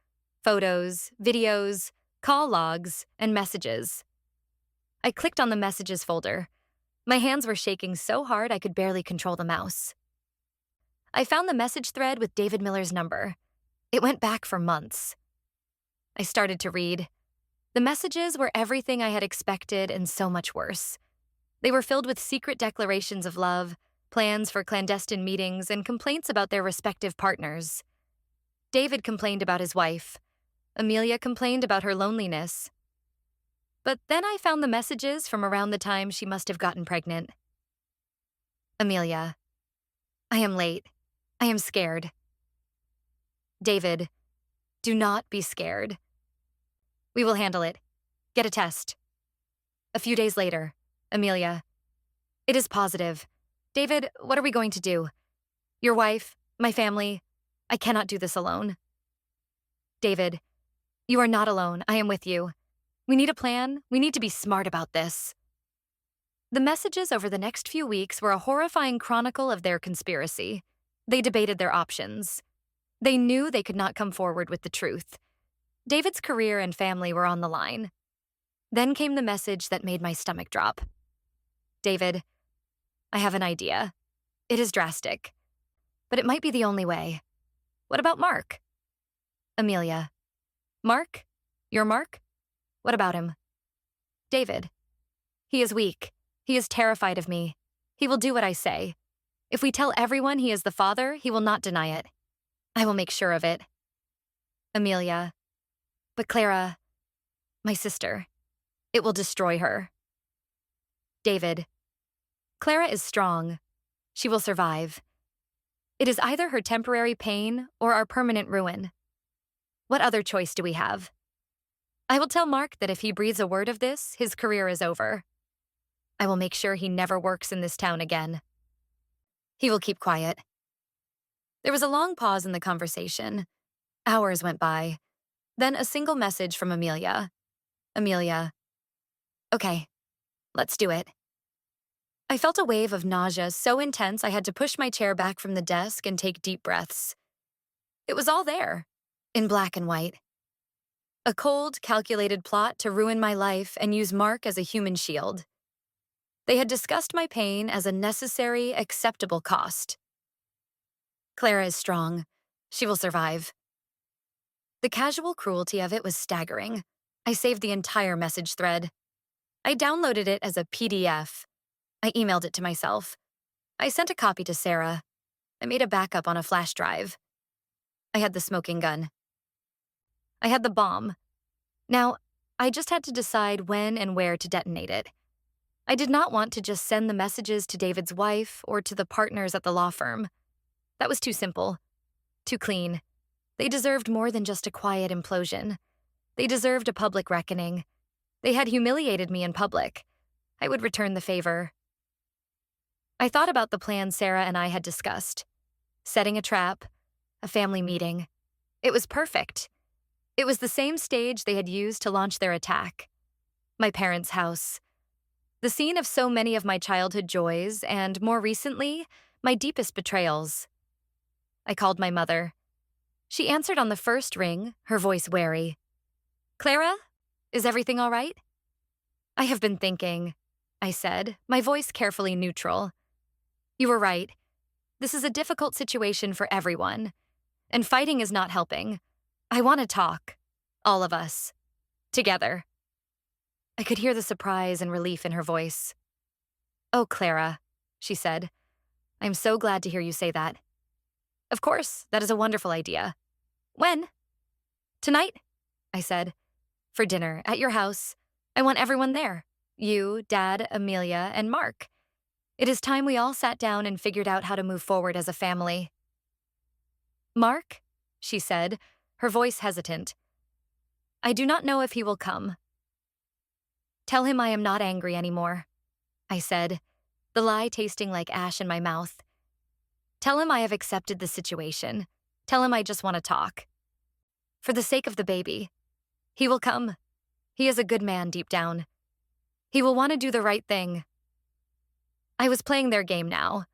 Photos, videos, call logs, and messages. I clicked on the messages folder. My hands were shaking so hard I could barely control the mouse. I found the message thread with David Miller's number. It went back for months. I started to read. The messages were everything I had expected and so much worse. They were filled with secret declarations of love, plans for clandestine meetings, and complaints about their respective partners. David complained about his wife. Amelia complained about her loneliness. But then I found the messages from around the time she must have gotten pregnant. Amelia. I am late. I am scared. David. Do not be scared. We will handle it. Get a test. A few days later. Amelia. It is positive. David, what are we going to do? Your wife, my family. I cannot do this alone. David. You are not alone. I am with you. We need a plan. We need to be smart about this. The messages over the next few weeks were a horrifying chronicle of their conspiracy. They debated their options. They knew they could not come forward with the truth. David's career and family were on the line. Then came the message that made my stomach drop. David, I have an idea. It is drastic, but it might be the only way. What about Mark? Amelia. Mark? Your Mark? What about him? David. He is weak. He is terrified of me. He will do what I say. If we tell everyone he is the father, he will not deny it. I will make sure of it. Amelia. But Clara, my sister, it will destroy her. David. Clara is strong. She will survive. It is either her temporary pain or our permanent ruin. What other choice do we have? I will tell Mark that if he breathes a word of this, his career is over. I will make sure he never works in this town again. He will keep quiet. There was a long pause in the conversation. Hours went by. Then a single message from Amelia. Amelia. Okay, let's do it. I felt a wave of nausea so intense I had to push my chair back from the desk and take deep breaths. It was all there, in black and white. A cold, calculated plot to ruin my life and use Mark as a human shield. They had discussed my pain as a necessary, acceptable cost. Clara is strong. She will survive. The casual cruelty of it was staggering. I saved the entire message thread. I downloaded it as a PDF. I emailed it to myself. I sent a copy to Sarah. I made a backup on a flash drive. I had the smoking gun. I had the bomb. Now, I just had to decide when and where to detonate it. I did not want to just send the messages to David's wife or to the partners at the law firm. That was too simple, too clean. They deserved more than just a quiet implosion. They deserved a public reckoning. They had humiliated me in public. I would return the favor. I thought about the plan Sarah and I had discussed. Setting a trap, a family meeting. It was perfect. It was the same stage they had used to launch their attack. My parents' house. The scene of so many of my childhood joys and, more recently, my deepest betrayals. I called my mother. She answered on the first ring, her voice wary. Clara, is everything all right? I have been thinking, I said, my voice carefully neutral. You were right. This is a difficult situation for everyone, and fighting is not helping. I want to talk. All of us. Together. I could hear the surprise and relief in her voice. "Oh, Clara," she said. "I'm so glad to hear you say that." "Of course, that is a wonderful idea. When?" "Tonight," I said. "For dinner, at your house. I want everyone there. You, Dad, Amelia, and Mark. It is time we all sat down and figured out how to move forward as a family." "Mark?" she said, her voice hesitant. "I do not know if he will come." "Tell him I am not angry anymore," I said, the lie tasting like ash in my mouth. "Tell him I have accepted the situation. Tell him I just want to talk. For the sake of the baby. He will come. He is a good man deep down. He will want to do the right thing." I was playing their game now,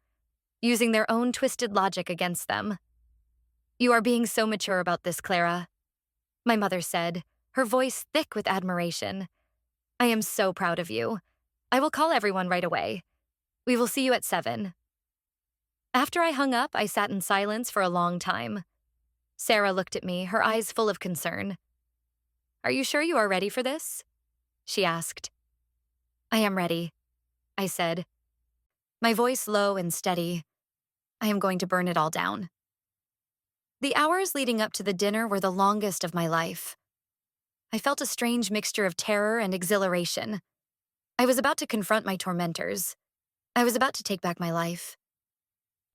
using their own twisted logic against them. "You are being so mature about this, Clara," my mother said, her voice thick with admiration. "I am so proud of you. I will call everyone right away. We will see you at 7. After I hung up, I sat in silence for a long time. Sarah looked at me, her eyes full of concern. "Are you sure you are ready for this?" she asked. "I am ready," I said, my voice low and steady. "I am going to burn it all down." The hours leading up to the dinner were the longest of my life. I felt a strange mixture of terror and exhilaration. I was about to confront my tormentors. I was about to take back my life.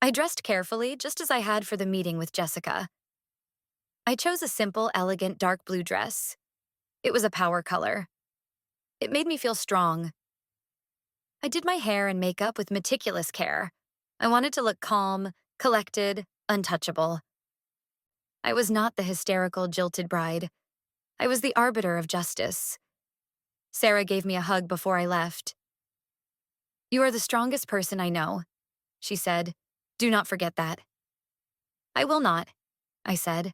I dressed carefully, just as I had for the meeting with Jessica. I chose a simple, elegant dark blue dress. It was a power color. It made me feel strong. I did my hair and makeup with meticulous care. I wanted to look calm, collected, untouchable. I was not the hysterical, jilted bride. I was the arbiter of justice. Sarah gave me a hug before I left. "You are the strongest person I know," she said. "Do not forget that." "I will not," I said.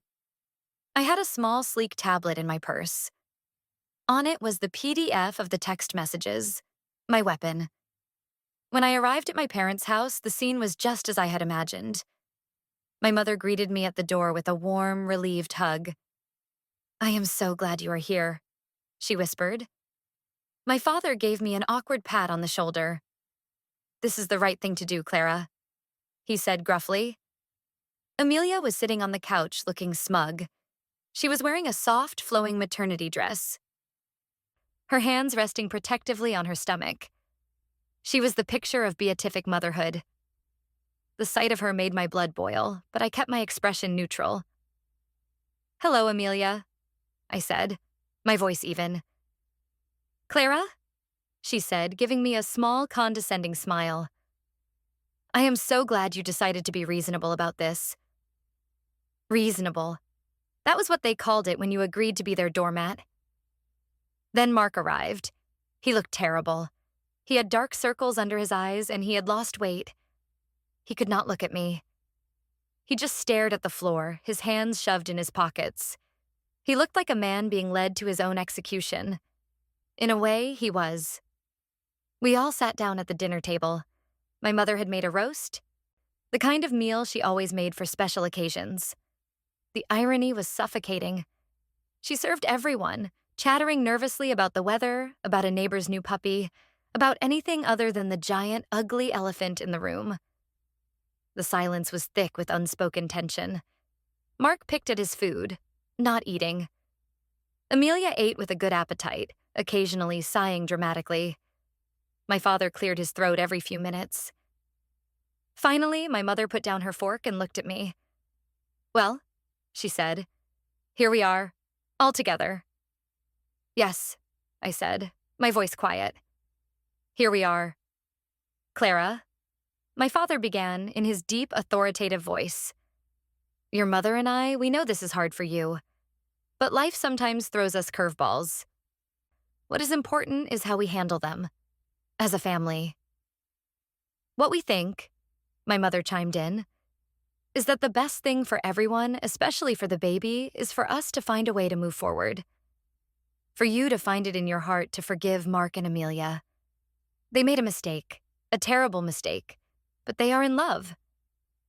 I had a small, sleek tablet in my purse. On it was the PDF of the text messages, my weapon. When I arrived at my parents' house, the scene was just as I had imagined. My mother greeted me at the door with a warm, relieved hug. "I am so glad you are here," she whispered. My father gave me an awkward pat on the shoulder. "This is the right thing to do, Clara," he said gruffly. Amelia was sitting on the couch looking smug. She was wearing a soft, flowing maternity dress, her hands resting protectively on her stomach. She was the picture of beatific motherhood. The sight of her made my blood boil, but I kept my expression neutral. "Hello, Amelia," I said, my voice even. "Clara?" she said, giving me a small, condescending smile. "I am so glad you decided to be reasonable about this." Reasonable. That was what they called it when you agreed to be their doormat. Then Mark arrived. He looked terrible. He had dark circles under his eyes, and he had lost weight. He could not look at me. He just stared at the floor, his hands shoved in his pockets. He looked like a man being led to his own execution. In a way, he was. We all sat down at the dinner table. My mother had made a roast, the kind of meal she always made for special occasions. The irony was suffocating. She served everyone, chattering nervously about the weather, about a neighbor's new puppy, about anything other than the giant, ugly elephant in the room. The silence was thick with unspoken tension. Mark picked at his food, not eating. Amelia ate with a good appetite, occasionally sighing dramatically. My father cleared his throat every few minutes. Finally, my mother put down her fork and looked at me. "Well," she said, "here we are, all together." "Yes," I said, my voice quiet. "Here we are. Clara," my father began in his deep, authoritative voice. "Your mother and I, we know this is hard for you, but life sometimes throws us curveballs. What is important is how we handle them, as a family. What we think," my mother chimed in, "is that the best thing for everyone, especially for the baby, is for us to find a way to move forward. For you to find it in your heart to forgive Mark and Amelia. They made a mistake, a terrible mistake, but they are in love.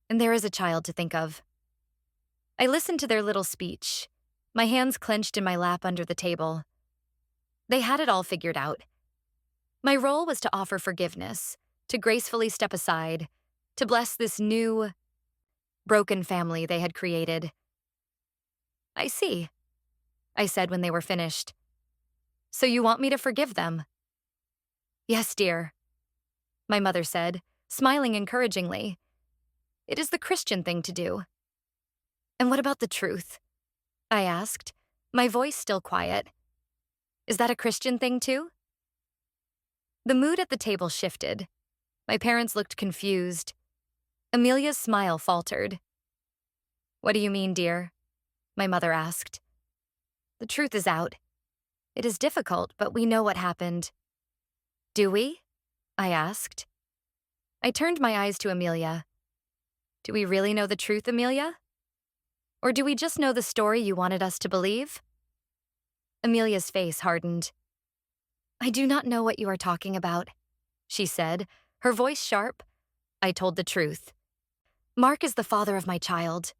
and there is a child to think of. I listened to their little speech, my hands clenched in my lap under the table. They had it all figured out. My role was to offer forgiveness, to gracefully step aside, to bless this new, broken family they had created. I see, I said when they were finished. So you want me to forgive them? Yes, dear, my mother said, smiling encouragingly. It is the Christian thing to do. And what about the truth? I asked, my voice still quiet. Is that a Christian thing too? The mood at the table shifted. My parents looked confused. Amelia's smile faltered. What do you mean, dear? My mother asked. The truth is out. It is difficult, but we know what happened. Do we? I asked. I turned my eyes to Amelia. Do we really know the truth, Amelia? Or do we just know the story you wanted us to believe? Amelia's face hardened. I do not know what you are talking about, she said, her voice sharp. I told the truth. Mark is the father of my child.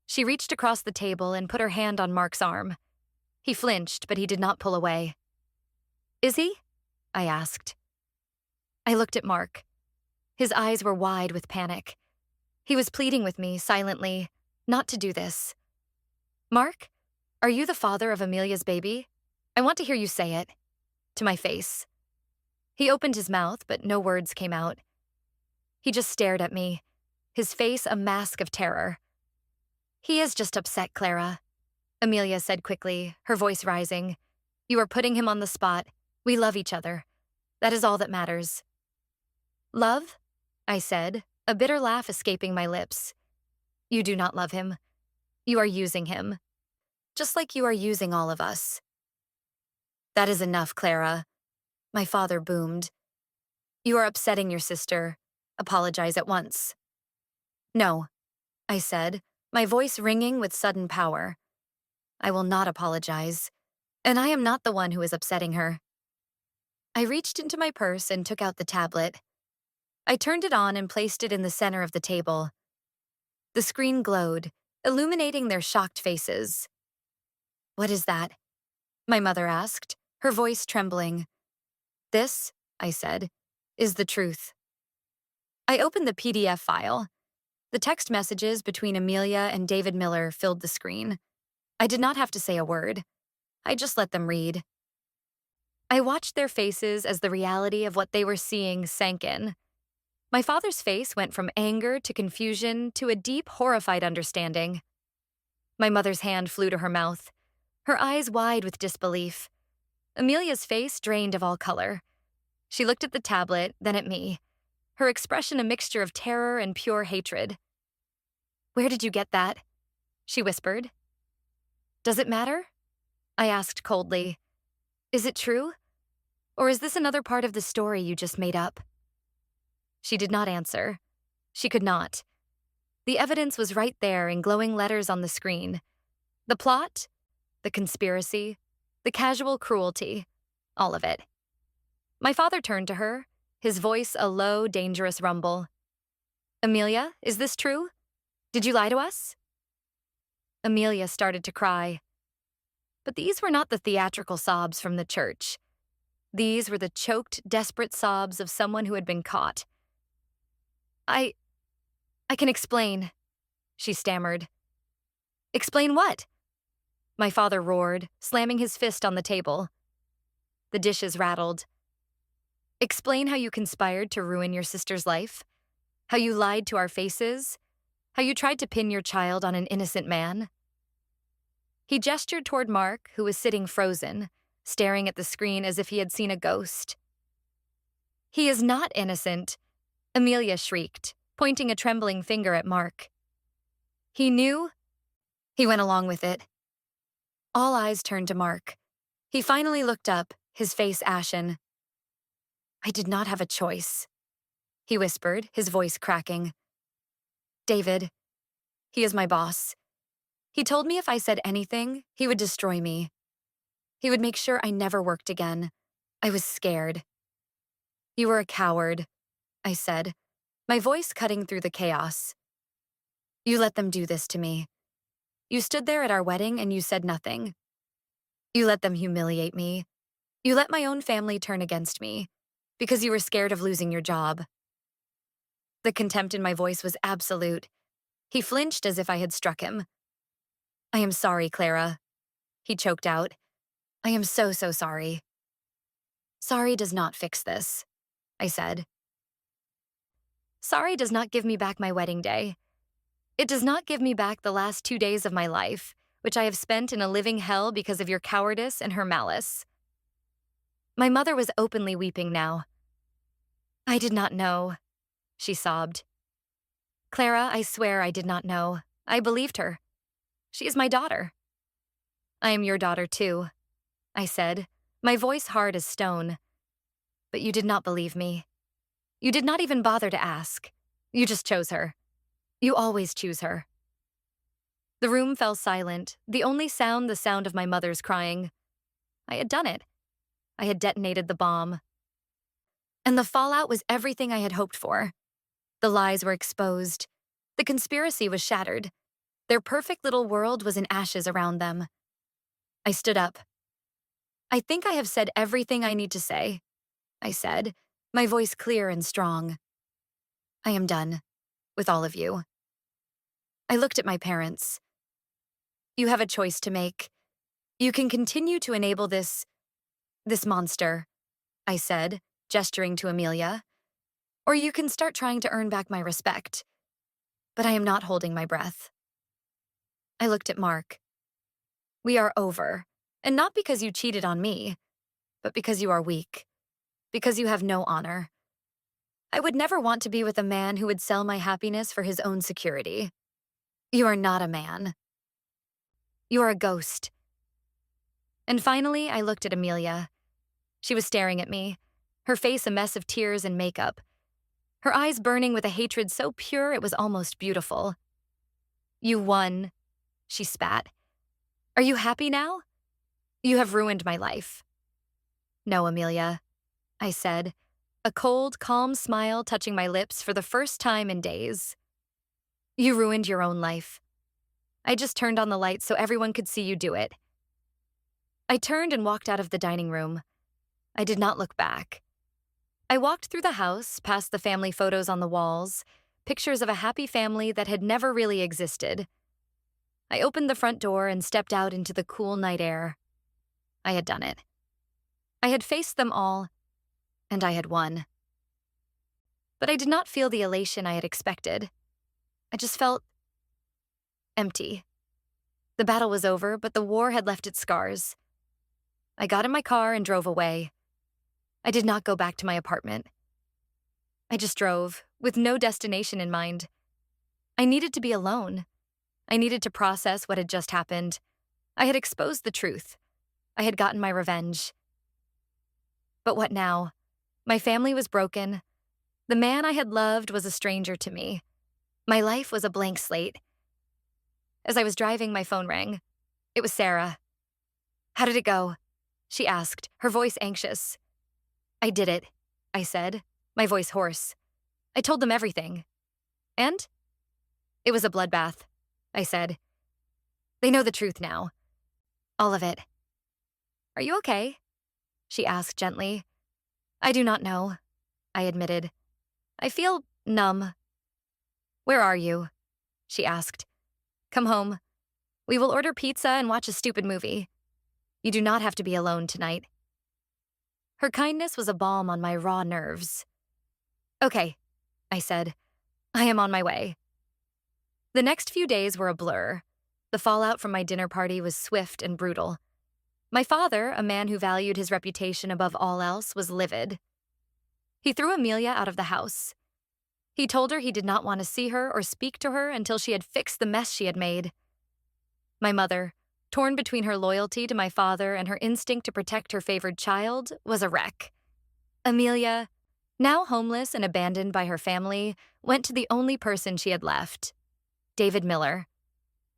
She reached across the table and put her hand on Mark's arm. He flinched, but he did not pull away. Is he? I asked. I looked at Mark. His eyes were wide with panic. He was pleading with me, silently, not to do this. Mark, are you the father of Amelia's baby? I want to hear you say it. To my face. He opened his mouth, but no words came out. He just stared at me, his face a mask of terror. He is just upset, Clara, Amelia said quickly, her voice rising. You are putting him on the spot. We love each other. That is all that matters. Love? I said, a bitter laugh escaping my lips. You do not love him. You are using him. Just like you are using all of us. That is enough, Clara. My father boomed. You are upsetting your sister. Apologize at once. No, I said, my voice ringing with sudden power. I will not apologize, and I am not the one who is upsetting her. I reached into my purse and took out the tablet. I turned it on and placed it in the center of the table. The screen glowed, illuminating their shocked faces. What is that? My mother asked, her voice trembling. This, I said, is the truth. I opened the PDF file. The text messages between Amelia and David Miller filled the screen. I did not have to say a word. I just let them read. I watched their faces as the reality of what they were seeing sank in. My father's face went from anger to confusion to a deep, horrified understanding. My mother's hand flew to her mouth, her eyes wide with disbelief. Amelia's face drained of all color. She looked at the tablet, then at me, her expression a mixture of terror and pure hatred. Where did you get that? She whispered. Does it matter? I asked coldly. Is it true? Or is this another part of the story you just made up? She did not answer. She could not. The evidence was right there in glowing letters on the screen. The plot, the conspiracy, the casual cruelty, all of it. My father turned to her, his voice a low, dangerous rumble. Amelia, is this true? Did you lie to us? Amelia started to cry. But these were not the theatrical sobs from the church. These were the choked, desperate sobs of someone who had been caught. I can explain, she stammered. Explain what? My father roared, slamming his fist on the table. The dishes rattled. Explain how you conspired to ruin your sister's life, how you lied to our faces, how you tried to pin your child on an innocent man. He gestured toward Mark, who was sitting frozen, staring at the screen as if he had seen a ghost. He is not innocent, Amelia shrieked, pointing a trembling finger at Mark. He knew. He went along with it. All eyes turned to Mark. He finally looked up, his face ashen. I did not have a choice, he whispered, his voice cracking. David, he is my boss. He told me if I said anything, he would destroy me. He would make sure I never worked again. I was scared. You were a coward, I said, my voice cutting through the chaos. You let them do this to me. You stood there at our wedding and you said nothing. You let them humiliate me. You let my own family turn against me because you were scared of losing your job. The contempt in my voice was absolute. He flinched as if I had struck him. I am sorry, Clara. He choked out. I am so sorry. Sorry does not fix this, I said. Sorry does not give me back my wedding day. It does not give me back the last 2 days of my life, which I have spent in a living hell because of your cowardice and her malice. My mother was openly weeping now. I did not know, she sobbed. Clara, I swear I did not know. I believed her. She is my daughter. I am your daughter too, I said, my voice hard as stone. But you did not believe me. You did not even bother to ask. You just chose her. You always choose her. The room fell silent, the only sound the sound of my mother's crying. I had done it. I had detonated the bomb. And the fallout was everything I had hoped for. The lies were exposed. The conspiracy was shattered. Their perfect little world was in ashes around them. I stood up. I think I have said everything I need to say, I said, my voice clear and strong. I am done with all of you. I looked at my parents. You have a choice to make. You can continue to enable this monster, I said, gesturing to Amelia, or you can start trying to earn back my respect. But I am not holding my breath. I looked at Mark. We are over, and not because you cheated on me, but because you are weak, because you have no honor. I would never want to be with a man who would sell my happiness for his own security. You are not a man. You are a ghost. And finally, I looked at Amelia. She was staring at me, her face a mess of tears and makeup, her eyes burning with a hatred so pure it was almost beautiful. You won, she spat. Are you happy now? You have ruined my life. No, Amelia, I said, a cold, calm smile touching my lips for the first time in days. You ruined your own life. I just turned on the lights so everyone could see you do it. I turned and walked out of the dining room. I did not look back. I walked through the house, past the family photos on the walls, pictures of a happy family that had never really existed. I opened the front door and stepped out into the cool night air. I had done it. I had faced them all, and I had won. But I did not feel the elation I had expected. I just felt empty. The battle was over, but the war had left its scars. I got in my car and drove away. I did not go back to my apartment. I just drove, with no destination in mind. I needed to be alone. I needed to process what had just happened. I had exposed the truth. I had gotten my revenge. But what now? My family was broken. The man I had loved was a stranger to me. My life was a blank slate. As I was driving, my phone rang. It was Sarah. How did it go? She asked, her voice anxious. I did it, I said, my voice hoarse. I told them everything. And? It was a bloodbath, I said. They know the truth now. All of it. Are you okay? She asked gently. I do not know, I admitted. I feel numb. Where are you? She asked. Come home. We will order pizza and watch a stupid movie. You do not have to be alone tonight. Her kindness was a balm on my raw nerves. Okay, I said. I am on my way. The next few days were a blur. The fallout from my dinner party was swift and brutal. My father, a man who valued his reputation above all else, was livid. He threw Amelia out of the house. He told her he did not want to see her or speak to her until she had fixed the mess she had made. My mother, torn between her loyalty to my father and her instinct to protect her favored child, was a wreck. Amelia, now homeless and abandoned by her family, went to the only person she had left, David Miller.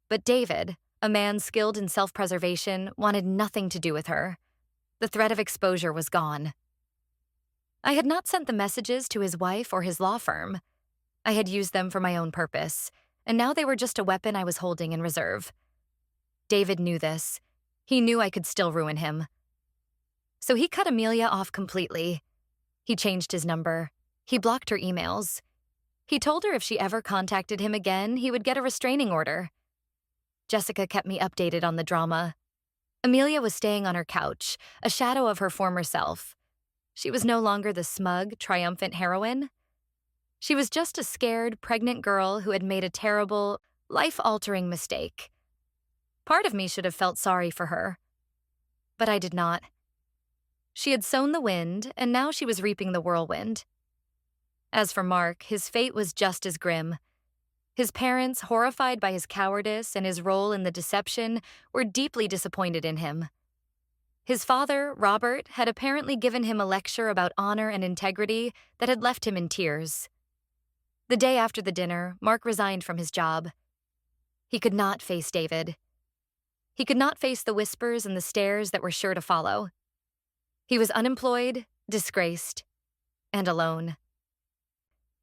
But David, a man skilled in self-preservation, wanted nothing to do with her. The threat of exposure was gone. I had not sent the messages to his wife or his law firm. I had used them for my own purpose, and now they were just a weapon I was holding in reserve. David knew this. He knew I could still ruin him. So he cut Amelia off completely. He changed his number. He blocked her emails. He told her if she ever contacted him again, he would get a restraining order. Jessica kept me updated on the drama. Amelia was staying on her couch, a shadow of her former self. She was no longer the smug, triumphant heroine. She was just a scared, pregnant girl who had made a terrible, life-altering mistake. Part of me should have felt sorry for her, but I did not. She had sown the wind, and now she was reaping the whirlwind. As for Mark, his fate was just as grim. His parents, horrified by his cowardice and his role in the deception, were deeply disappointed in him. His father, Robert, had apparently given him a lecture about honor and integrity that had left him in tears. The day after the dinner, Mark resigned from his job. He could not face David. He could not face the whispers and the stares that were sure to follow. He was unemployed, disgraced, and alone.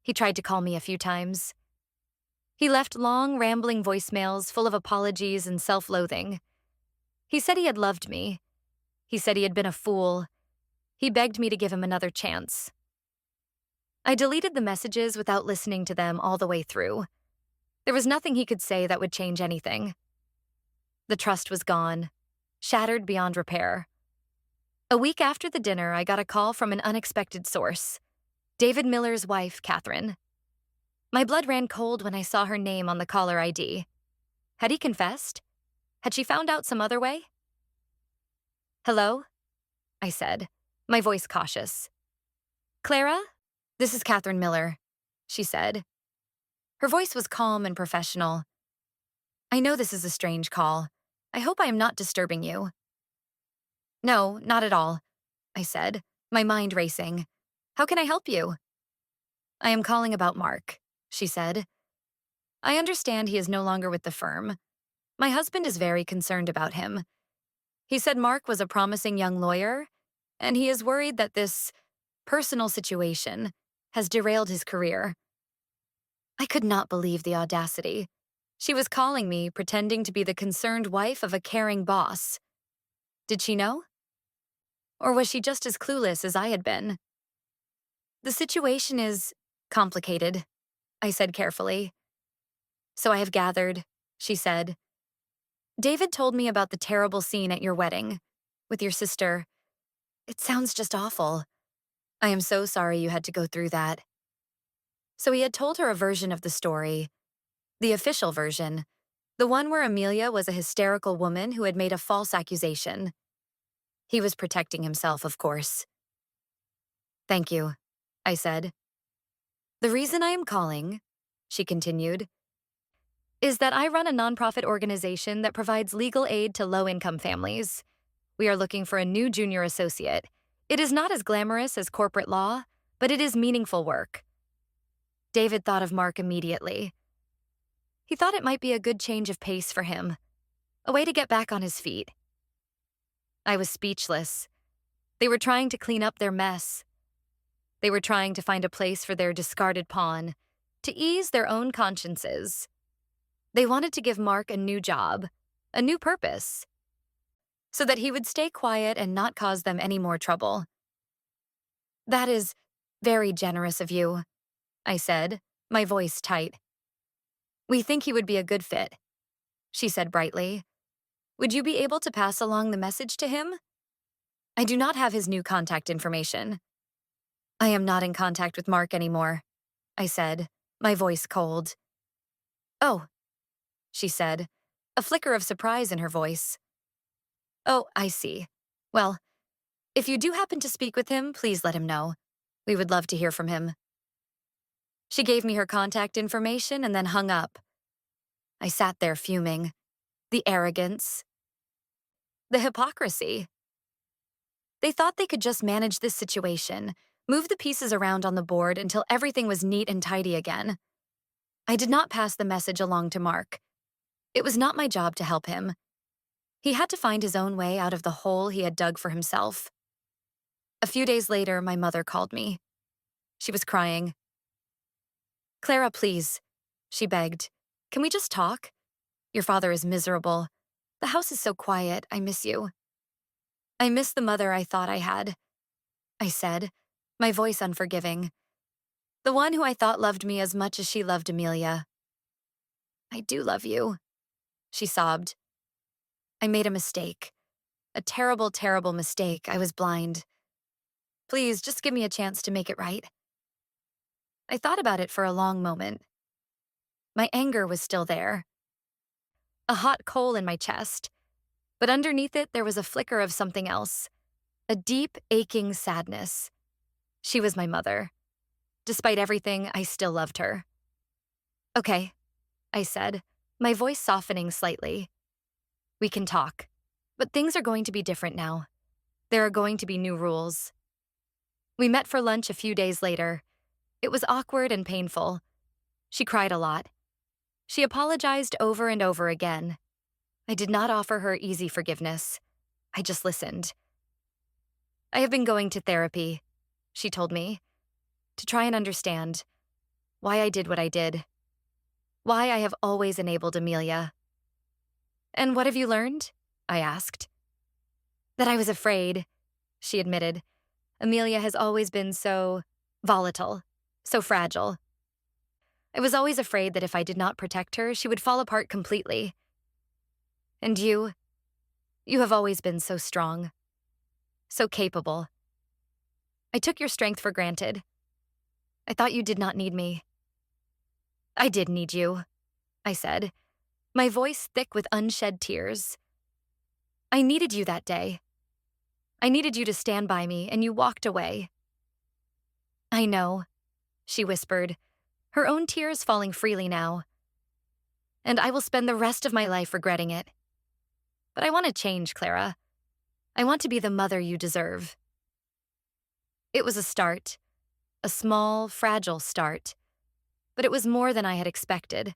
He tried to call me a few times. He left long, rambling voicemails full of apologies and self-loathing. He said he had loved me. He said he had been a fool. He begged me to give him another chance. I deleted the messages without listening to them all the way through. There was nothing he could say that would change anything. The trust was gone, shattered beyond repair. A week after the dinner, I got a call from an unexpected source. David Miller's wife, Catherine. My blood ran cold when I saw her name on the caller ID. Had he confessed? Had she found out some other way? "Hello?" I said, my voice cautious. "Clara? This is Catherine Miller," she said. Her voice was calm and professional. "I know this is a strange call. I hope I am not disturbing you." "No, not at all," I said, my mind racing. "How can I help you?" "I am calling about Mark," she said. "I understand he is no longer with the firm. My husband is very concerned about him. He said Mark was a promising young lawyer, and he is worried that this personal situation has derailed his career." I could not believe the audacity. She was calling me, pretending to be the concerned wife of a caring boss. Did she know? Or was she just as clueless as I had been? "The situation is complicated," I said carefully. "So I have gathered," she said. "David told me about the terrible scene at your wedding, with your sister. It sounds just awful. I am so sorry you had to go through that." So he had told her a version of the story, the official version, the one where Amelia was a hysterical woman who had made a false accusation. He was protecting himself, of course. "Thank you," I said. "The reason I am calling," she continued, "is that I run a nonprofit organization that provides legal aid to low-income families. We are looking for a new junior associate. It is not as glamorous as corporate law, but it is meaningful work." David thought of Mark immediately. He thought it might be a good change of pace for him, a way to get back on his feet. I was speechless. They were trying to clean up their mess. They were trying to find a place for their discarded pawn, to ease their own consciences. They wanted to give Mark a new job, a new purpose, so that he would stay quiet and not cause them any more trouble. "That is very generous of you," I said, my voice tight. "We think he would be a good fit," she said brightly. "Would you be able to pass along the message to him?" "I do not have his new contact information." "I am not in contact with Mark anymore," I said, my voice cold. "Oh," she said, a flicker of surprise in her voice. "Oh, I see. Well, if you do happen to speak with him, please let him know. We would love to hear from him." She gave me her contact information and then hung up. I sat there fuming. The arrogance. The hypocrisy. They thought they could just manage this situation, move the pieces around on the board until everything was neat and tidy again. I did not pass the message along to Mark. It was not my job to help him. He had to find his own way out of the hole he had dug for himself. A few days later, my mother called me. She was crying. "Clara, please," she begged. Can we just talk? Your father is miserable. The house is so quiet. I miss you. I miss the mother I thought I had, I said, my voice unforgiving. The one who I thought loved me as much as she loved Amelia. I do love you, she sobbed. I made a mistake. A terrible, terrible mistake. I was blind. Please, just give me a chance to make it right. I thought about it for a long moment. My anger was still there. A hot coal in my chest. But underneath it, there was a flicker of something else. A deep, aching sadness. She was my mother. Despite everything, I still loved her. Okay, I said, my voice softening slightly. We can talk. But things are going to be different now. There are going to be new rules. We met for lunch a few days later. It was awkward and painful. She cried a lot. She apologized over and over again. I did not offer her easy forgiveness. I just listened. I have been going to therapy, she told me, to try and understand why I did what I did, why I have always enabled Amelia. And what have you learned? I asked. That I was afraid, she admitted. Amelia has always been so volatile, so fragile. I was always afraid that if I did not protect her, she would fall apart completely. And you have always been so strong, so capable. I took your strength for granted. I thought you did not need me. I did need you, I said, my voice thick with unshed tears. I needed you that day. I needed you to stand by me, and you walked away. I know, she whispered, her own tears falling freely now. And I will spend the rest of my life regretting it. But I want to change, Clara. I want to be the mother you deserve. It was a start, a small, fragile start, but it was more than I had expected.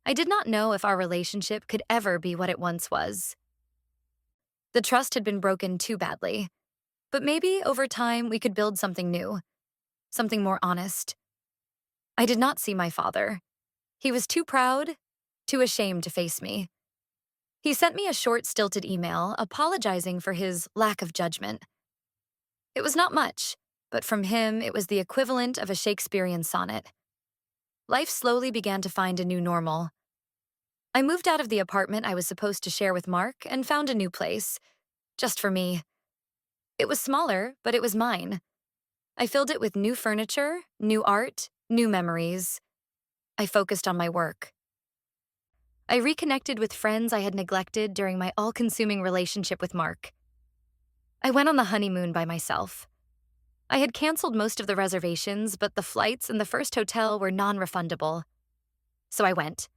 I did not know if our relationship could ever be what it once was. The trust had been broken too badly, but maybe over time we could build something new, something more honest. I did not see my father. He was too proud, too ashamed to face me. He sent me a short, stilted email apologizing for his lack of judgment. It was not much, but from him it was the equivalent of a Shakespearean sonnet. Life slowly began to find a new normal. I moved out of the apartment I was supposed to share with Mark and found a new place, just for me. It was smaller, but it was mine. I filled it with new furniture, new art, new memories. I focused on my work. I reconnected with friends I had neglected during my all-consuming relationship with Mark. I went on the honeymoon by myself. I had canceled most of the reservations, but the flights and the first hotel were non-refundable. So I went.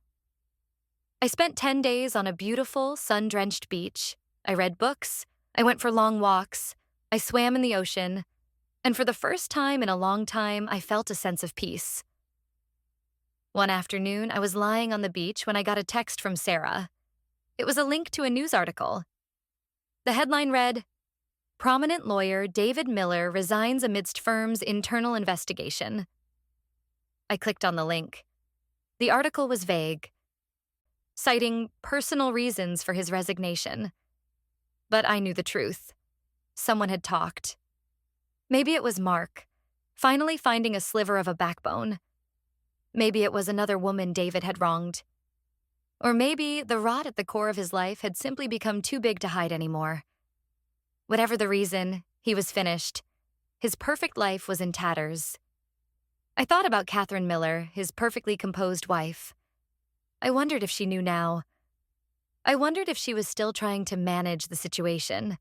I spent 10 days on a beautiful, sun-drenched beach. I read books, I went for long walks, I swam in the ocean, and for the first time in a long time, I felt a sense of peace. One afternoon, I was lying on the beach when I got a text from Sarah. It was a link to a news article. The headline read, "Prominent lawyer David Miller resigns amidst firm's internal investigation." I clicked on the link. The article was vague, citing personal reasons for his resignation. But I knew the truth. Someone had talked. Maybe it was Mark, finally finding a sliver of a backbone. Maybe it was another woman David had wronged. Or maybe the rot at the core of his life had simply become too big to hide anymore. Whatever the reason, he was finished. His perfect life was in tatters. I thought about Catherine Miller, his perfectly composed wife. I wondered if she knew now. I wondered if she was still trying to manage the situation.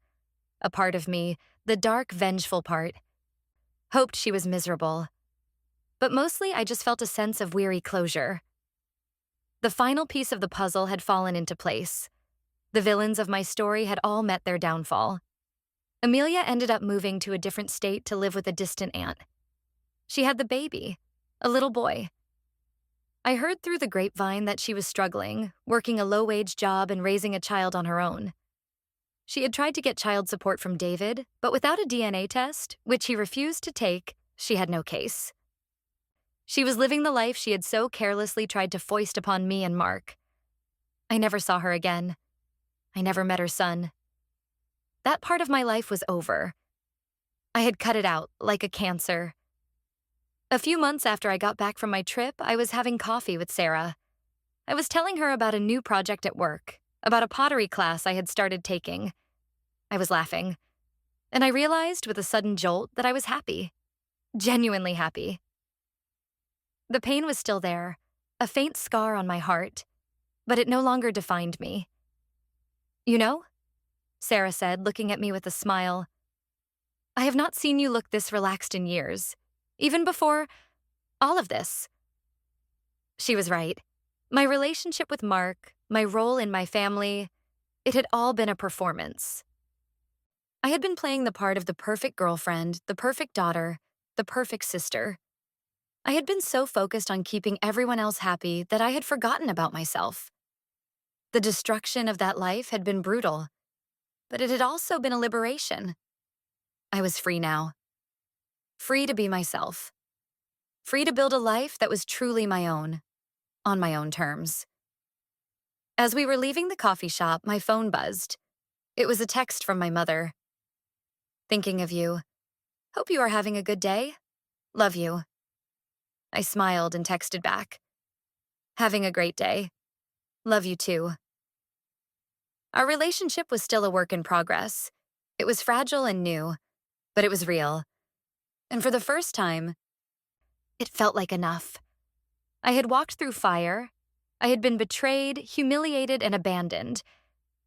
A part of me, the dark, vengeful part, hoped she was miserable. But mostly I just felt a sense of weary closure. The final piece of the puzzle had fallen into place. The villains of my story had all met their downfall. Amelia ended up moving to a different state to live with a distant aunt. She had the baby, a little boy. I heard through the grapevine that she was struggling, working a low-wage job and raising a child on her own. She had tried to get child support from David, but without a DNA test, which he refused to take, she had no case. She was living the life she had so carelessly tried to foist upon me and Mark. I never saw her again. I never met her son. That part of my life was over. I had cut it out like a cancer. A few months after I got back from my trip, I was having coffee with Sarah. I was telling her about a new project at work, about a pottery class I had started taking. I was laughing, and I realized with a sudden jolt that I was happy. Genuinely happy. The pain was still there, a faint scar on my heart, but it no longer defined me. You know, Sarah said, looking at me with a smile, I have not seen you look this relaxed in years, even before all of this. She was right. My relationship with Mark, my role in my family, it had all been a performance. I had been playing the part of the perfect girlfriend, the perfect daughter, the perfect sister. I had been so focused on keeping everyone else happy that I had forgotten about myself. The destruction of that life had been brutal, but it had also been a liberation. I was free now. Free to be myself. Free to build a life that was truly my own, on my own terms. As we were leaving the coffee shop, my phone buzzed. It was a text from my mother. Thinking of you. Hope you are having a good day. Love you. I smiled and texted back. Having a great day. Love you too. Our relationship was still a work in progress. It was fragile and new, but it was real. And for the first time, it felt like enough. I had walked through fire. I had been betrayed, humiliated, and abandoned.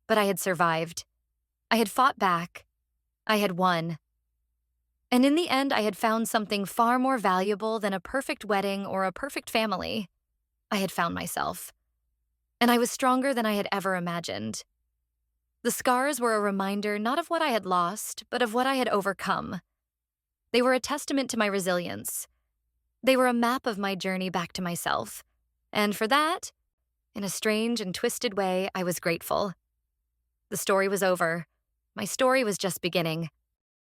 But I had survived. I had fought back. I had won. And in the end, I had found something far more valuable than a perfect wedding or a perfect family. I had found myself. And I was stronger than I had ever imagined. The scars were a reminder not of what I had lost, but of what I had overcome. They were a testament to my resilience. They were a map of my journey back to myself. And for that, in a strange and twisted way, I was grateful. The story was over. My story was just beginning.